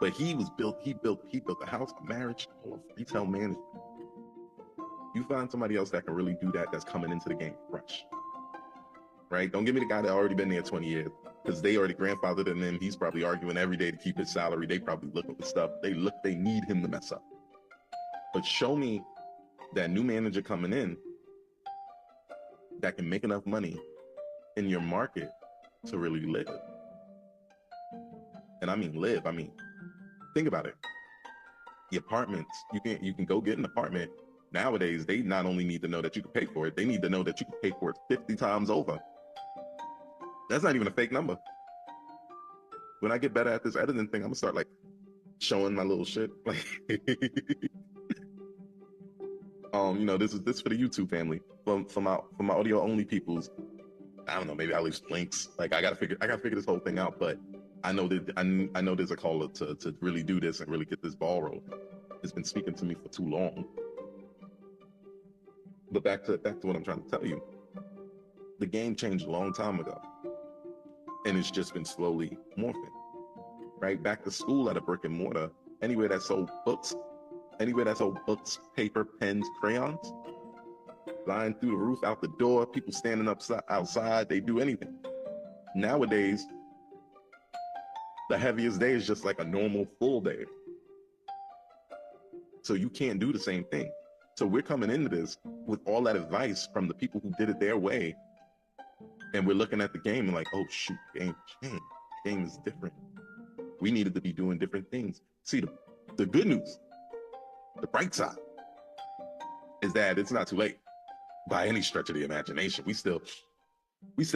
But he built a house, a marriage, or retail management. You find somebody else that can really do that, that's coming into the game fresh. Right? Don't give me the guy that already been there 20 years, because they already grandfathered in him. He's probably arguing every day to keep his salary. They probably looking for stuff. They need him to mess up. But show me that new manager coming in that can make enough money in your market to really live. And I mean live. I mean, think about it. The apartments, you can go get an apartment. Nowadays, they not only need to know that you can pay for it, they need to know that you can pay for it 50 times over. That's not even a fake number. When I get better at this editing thing, I'm gonna start like showing my little shit. Like, this is for the YouTube family. For my audio only peoples, I don't know, maybe I'll leave links. Like I gotta figure this whole thing out. But I know that I know there's a call to really do this and really get this ball rolling. It's been speaking to me for too long. But back to what I'm trying to tell you. The game changed a long time ago, and it's just been slowly morphing. Right? Back to school at a brick and mortar, anywhere that sold books, paper, pens, crayons, flying through the roof, out the door, people standing outside, they do anything. Nowadays, the heaviest day is just like a normal full day. So you can't do the same thing. So we're coming into this with all that advice from the people who did it their way. And we're looking at the game and like, oh shoot, game changed. Game is different. We needed to be doing different things. See, the good news, the bright side, is that it's not too late by any stretch of the imagination. We still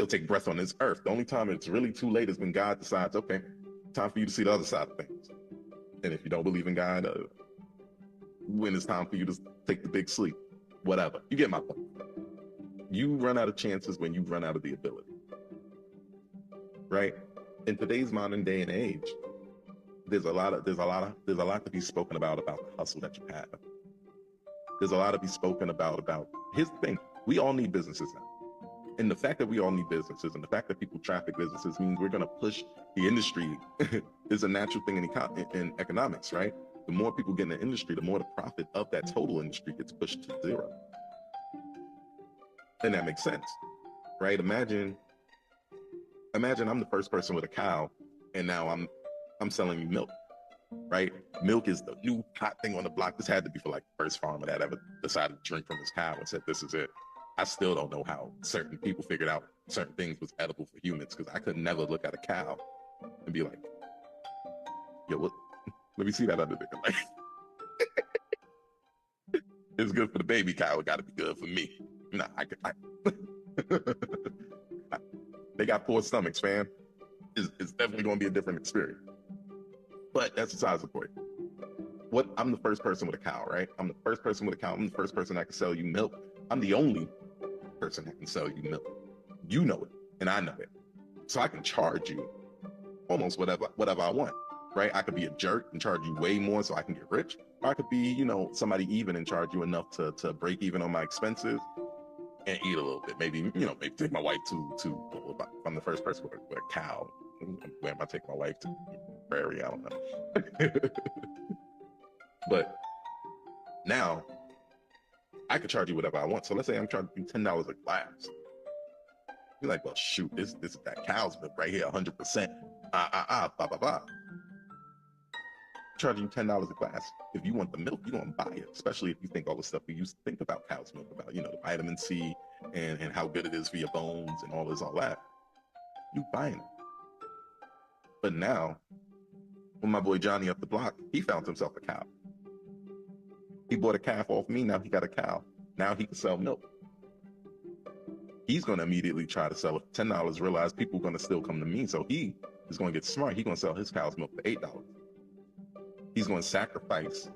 take breath on this earth. The only time it's really too late is when God decides, okay, time for you to see the other side of things. And if you don't believe in God, when it's time for you to take the big sleep, whatever. You get my point. You run out of chances when you run out of the ability. Right? In today's modern day and age, there's a lot to be spoken about the hustle that you have. There's a lot to be spoken about. Here's the thing. We all need businesses now. And the fact that we all need businesses and the fact that people traffic businesses means we're going to push the industry. Is a natural thing in economics, right? The more people get in the industry, the more the profit of that total industry gets pushed to zero. And that makes sense, right? Imagine I'm the first person with a cow, and now I'm selling you milk, right? Milk is the new hot thing on the block. This had to be for like the first farmer that ever decided to drink from his cow and said, this is it. I still don't know how certain people figured out certain things was edible for humans, because I could never look at a cow and be like, yo, what? Let me see that other thing. Like, it's good for the baby cow. It got to be good for me. Nah, they got 4 stomachs, fam. It's definitely going to be a different experience. But that's besides the point. I'm the first person with a cow, right? I'm the first person with a cow. I'm the first person that can sell you milk. I'm the only person that can sell you milk. You know it, and I know it. So I can charge you almost whatever I want. Right? I could be a jerk and charge you way more so I can get rich. Or I could be, somebody even and charge you enough to break even on my expenses and eat a little bit. Maybe take my wife to if I'm the first person with a cow. Where am I taking my wife to? Prairie, I don't know. But now I could charge you whatever I want. So let's say I'm charging you $10 a glass. You're like, well, shoot, this is that cow's milk right here, 100%. Blah, blah, blah. Charging you $10 a glass. If you want the milk, you're going to buy it, especially if you think all the stuff we used to think about cow's milk, about, the vitamin C and how good it is for your bones and all that. You buying it. But now, When my boy Johnny up the block, he found himself a cow. He bought a calf off me. Now he got a cow. Now he can sell milk. He's going to immediately try to sell it for $10, realize people are going to still come to me. So he is going to get smart. He's going to sell his cow's milk for $8. He's going to sacrifice.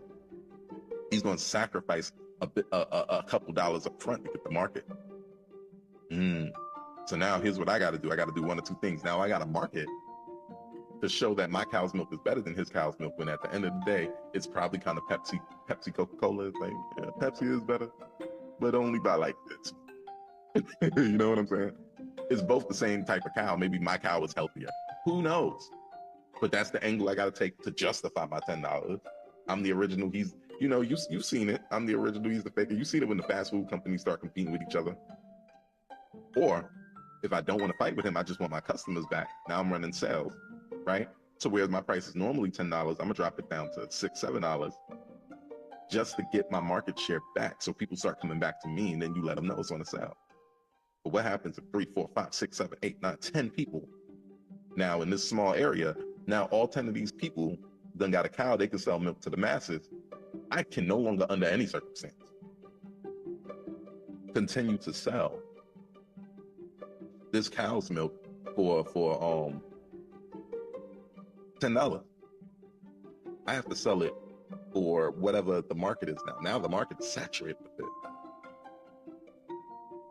He's going to sacrifice a couple dollars up front to get the market. So now here's what I got to do. I got to do one or two things. Now I got to market to show that my cow's milk is better than his cow's milk. When at the end of the day, it's probably kind of Pepsi, Coca-Cola. It's like, yeah, Pepsi is better, but only by like this. You know what I'm saying? It's both the same type of cow. Maybe my cow is healthier. Who knows? But that's the angle I got to take to justify my $10. I'm the original. He's, you know, you've seen it. I'm the original. He's the faker. You seen it when the fast food companies start competing with each other. Or if I don't want to fight with him, I just want my customers back. Now I'm running sales, right? So whereas my price is normally $10, I'm gonna drop it down to $6, $7 just to get my market share back. So people start coming back to me, and then you let them know it's on a sale. But what happens if 3, 4, 5, 6, 7, 8, 9, 10 people now in this small area? Now all 10 of these people done got a cow. They can sell milk to the masses. I can no longer, under any circumstance, continue to sell this cow's milk for $10. I have to sell it for whatever the market is now. Now the market's saturated with it.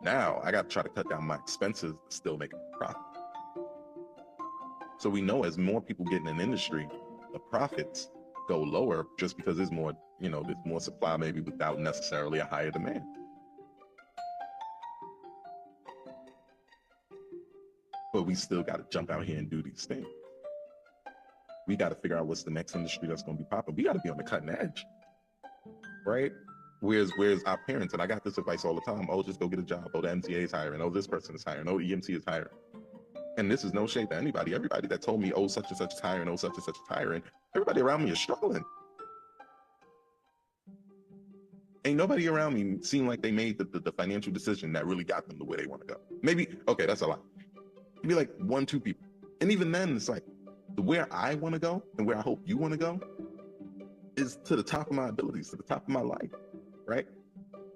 Now I got to try to cut down my expenses to still make a profit. So we know as more people get in an industry, the profits go lower just because there's more, you know, there's more supply maybe without necessarily a higher demand. But we still got to jump out here and do these things. We got to figure out what's the next industry that's going to be popping. We got to be on the cutting edge, right? Where's our parents? And I got this advice all the time. Oh, just go get a job. Oh, the MTA is hiring. Oh, this person is hiring. Oh, the EMT is hiring. And this is no shade to anybody. Everybody that told me, oh, such and such is hiring, oh, such and such is hiring, everybody around me is struggling. Ain't nobody around me seem like they made the financial decision that really got them to where they want to go. Maybe, okay, that's a lot. Maybe like 1, 2 people. And even then, it's like, where I want to go and where I hope you want to go is to the top of my abilities, to the top of my life, right?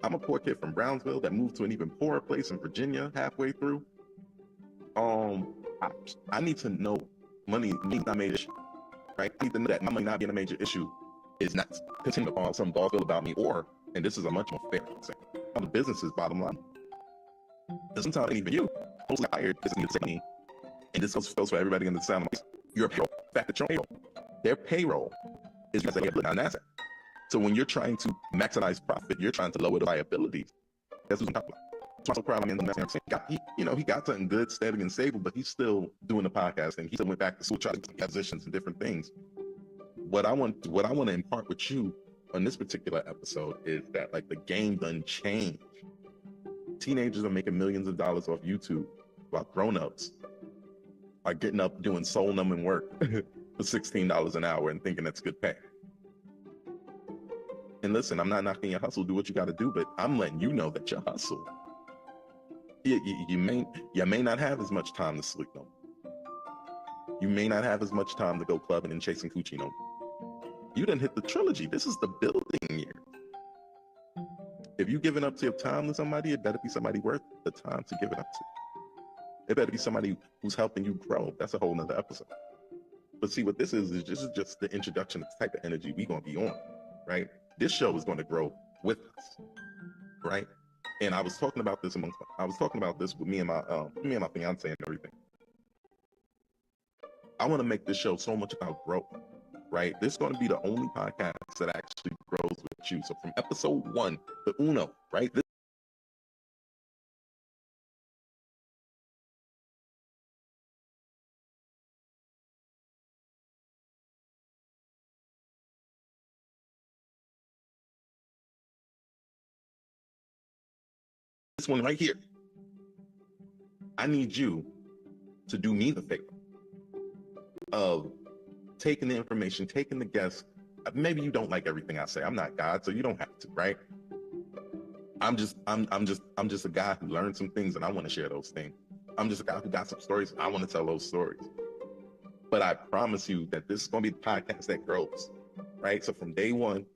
I'm a poor kid from Brownsville that moved to an even poorer place in Virginia halfway through. I need to know money is not a major issue, right? I need to know that my money not being a major issue is not contingent upon some ball feel about me, or, and this is a much more fair thing, on the business's bottom line. Because sometimes even you, mostly hired, this is money, and this goes for everybody in the sound of your payroll. The fact that your payroll, their payroll is just like an asset. So when you're trying to maximize profit, you're trying to lower the liabilities. That's what I'm talking about. So I'm so proud of him. He got something good, steady, and stable, but he's still doing the podcast, and he still went back to school, trying to get positions and different things. What I want to impart with you on this particular episode is that, like, the game done changed. Teenagers are making millions of dollars off YouTube, while grown-ups are getting up doing soul-numbing work for $16 an hour and thinking that's good pay. And listen, I'm not knocking your hustle. Do what you got to do, but I'm letting you know that your hustle, you may not have as much time to sleep no more. You may not have as much time to go clubbing and chasing coochie no more. You done hit the trilogy. This is the building year. If you giving up your time to somebody, it better be somebody worth the time to give it up to. It better be somebody who's helping you grow. That's a whole nother episode. But see, what this is just the introduction of the type of energy we're going to be on, right? This show is going to grow with us, right? And I was talking about this with me and my fiance and everything. I want to make this show so much about growth, right? This is going to be the only podcast that actually grows with you. So from episode 1 to uno, right? This one right here, I need you to do me the favor of taking the information, taking the guess. Maybe you don't like everything I say. I'm not God, so you don't have to, right? I'm just a guy who learned some things and I want to share those things. I'm just a guy who got some stories and I want to tell those stories. But I promise you that this is going to be the podcast that grows, right? So from day one,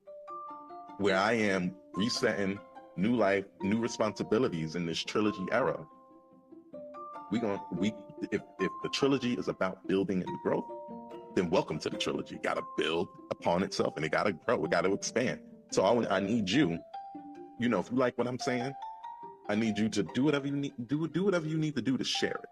where I am resetting new life, new responsibilities in this trilogy era, if the trilogy is about building and growth, then welcome to the trilogy. Got to build upon itself, and it got to grow. It got to expand. So I need you, if you like what I'm saying, I need you to do whatever you need. Do whatever you need to do to share it,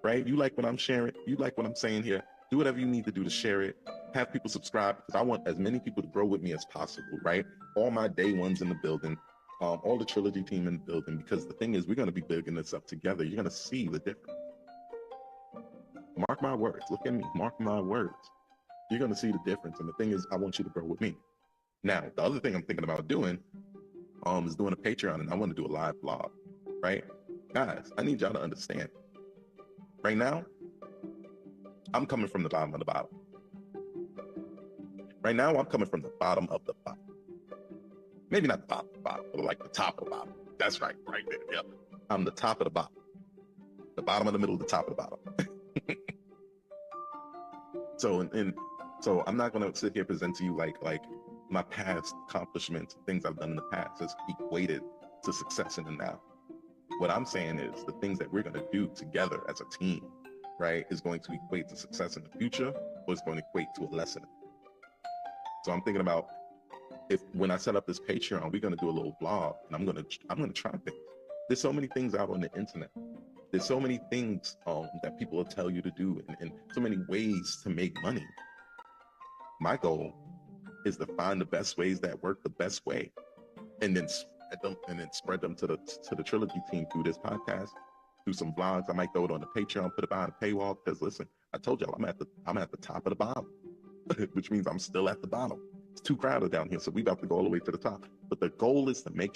right? You like what I'm sharing. You like what I'm saying here. Do whatever you need to do to share it. Have people subscribe, because I want as many people to grow with me as possible, right? All my day ones in the building, all the trilogy team in the building, because the thing is, we're going to be building this up together. You're going to see the difference. Mark my words. Look at me. Mark my words. You're going to see the difference. And the thing is, I want you to grow with me. Now, the other thing I'm thinking about doing is doing a Patreon, and I want to do a live vlog, right? Guys, I need y'all to understand. Right now, I'm coming from the bottom of the bottom. Right now, I'm coming from the bottom of the bottom. Maybe not the bottom of the bottom, but like the top of the bottom. That's right there. Yep. I'm the top of the bottom. The bottom of the middle, the top of the bottom. So I'm not going to sit here and present to you like my past accomplishments, things I've done in the past is equated to success in the now. What I'm saying is the things that we're going to do together as a team, right, is going to equate to success in the future, or it's going to equate to a lesson. So I'm thinking about when I set up this Patreon, we're going to do a little vlog, and I'm going to try things. There's so many things out on the internet. There's so many things that people will tell you to do, and so many ways to make money. My goal is to find the best ways that work the best way, and then spread them to the trilogy team through this podcast, through some vlogs. I might throw it on the Patreon, put it behind a paywall, because listen, I told y'all I'm at the top of the bottom, which means I'm still at the bottom. It's too crowded down here, so we about to go all the way to the top. But the goal is to make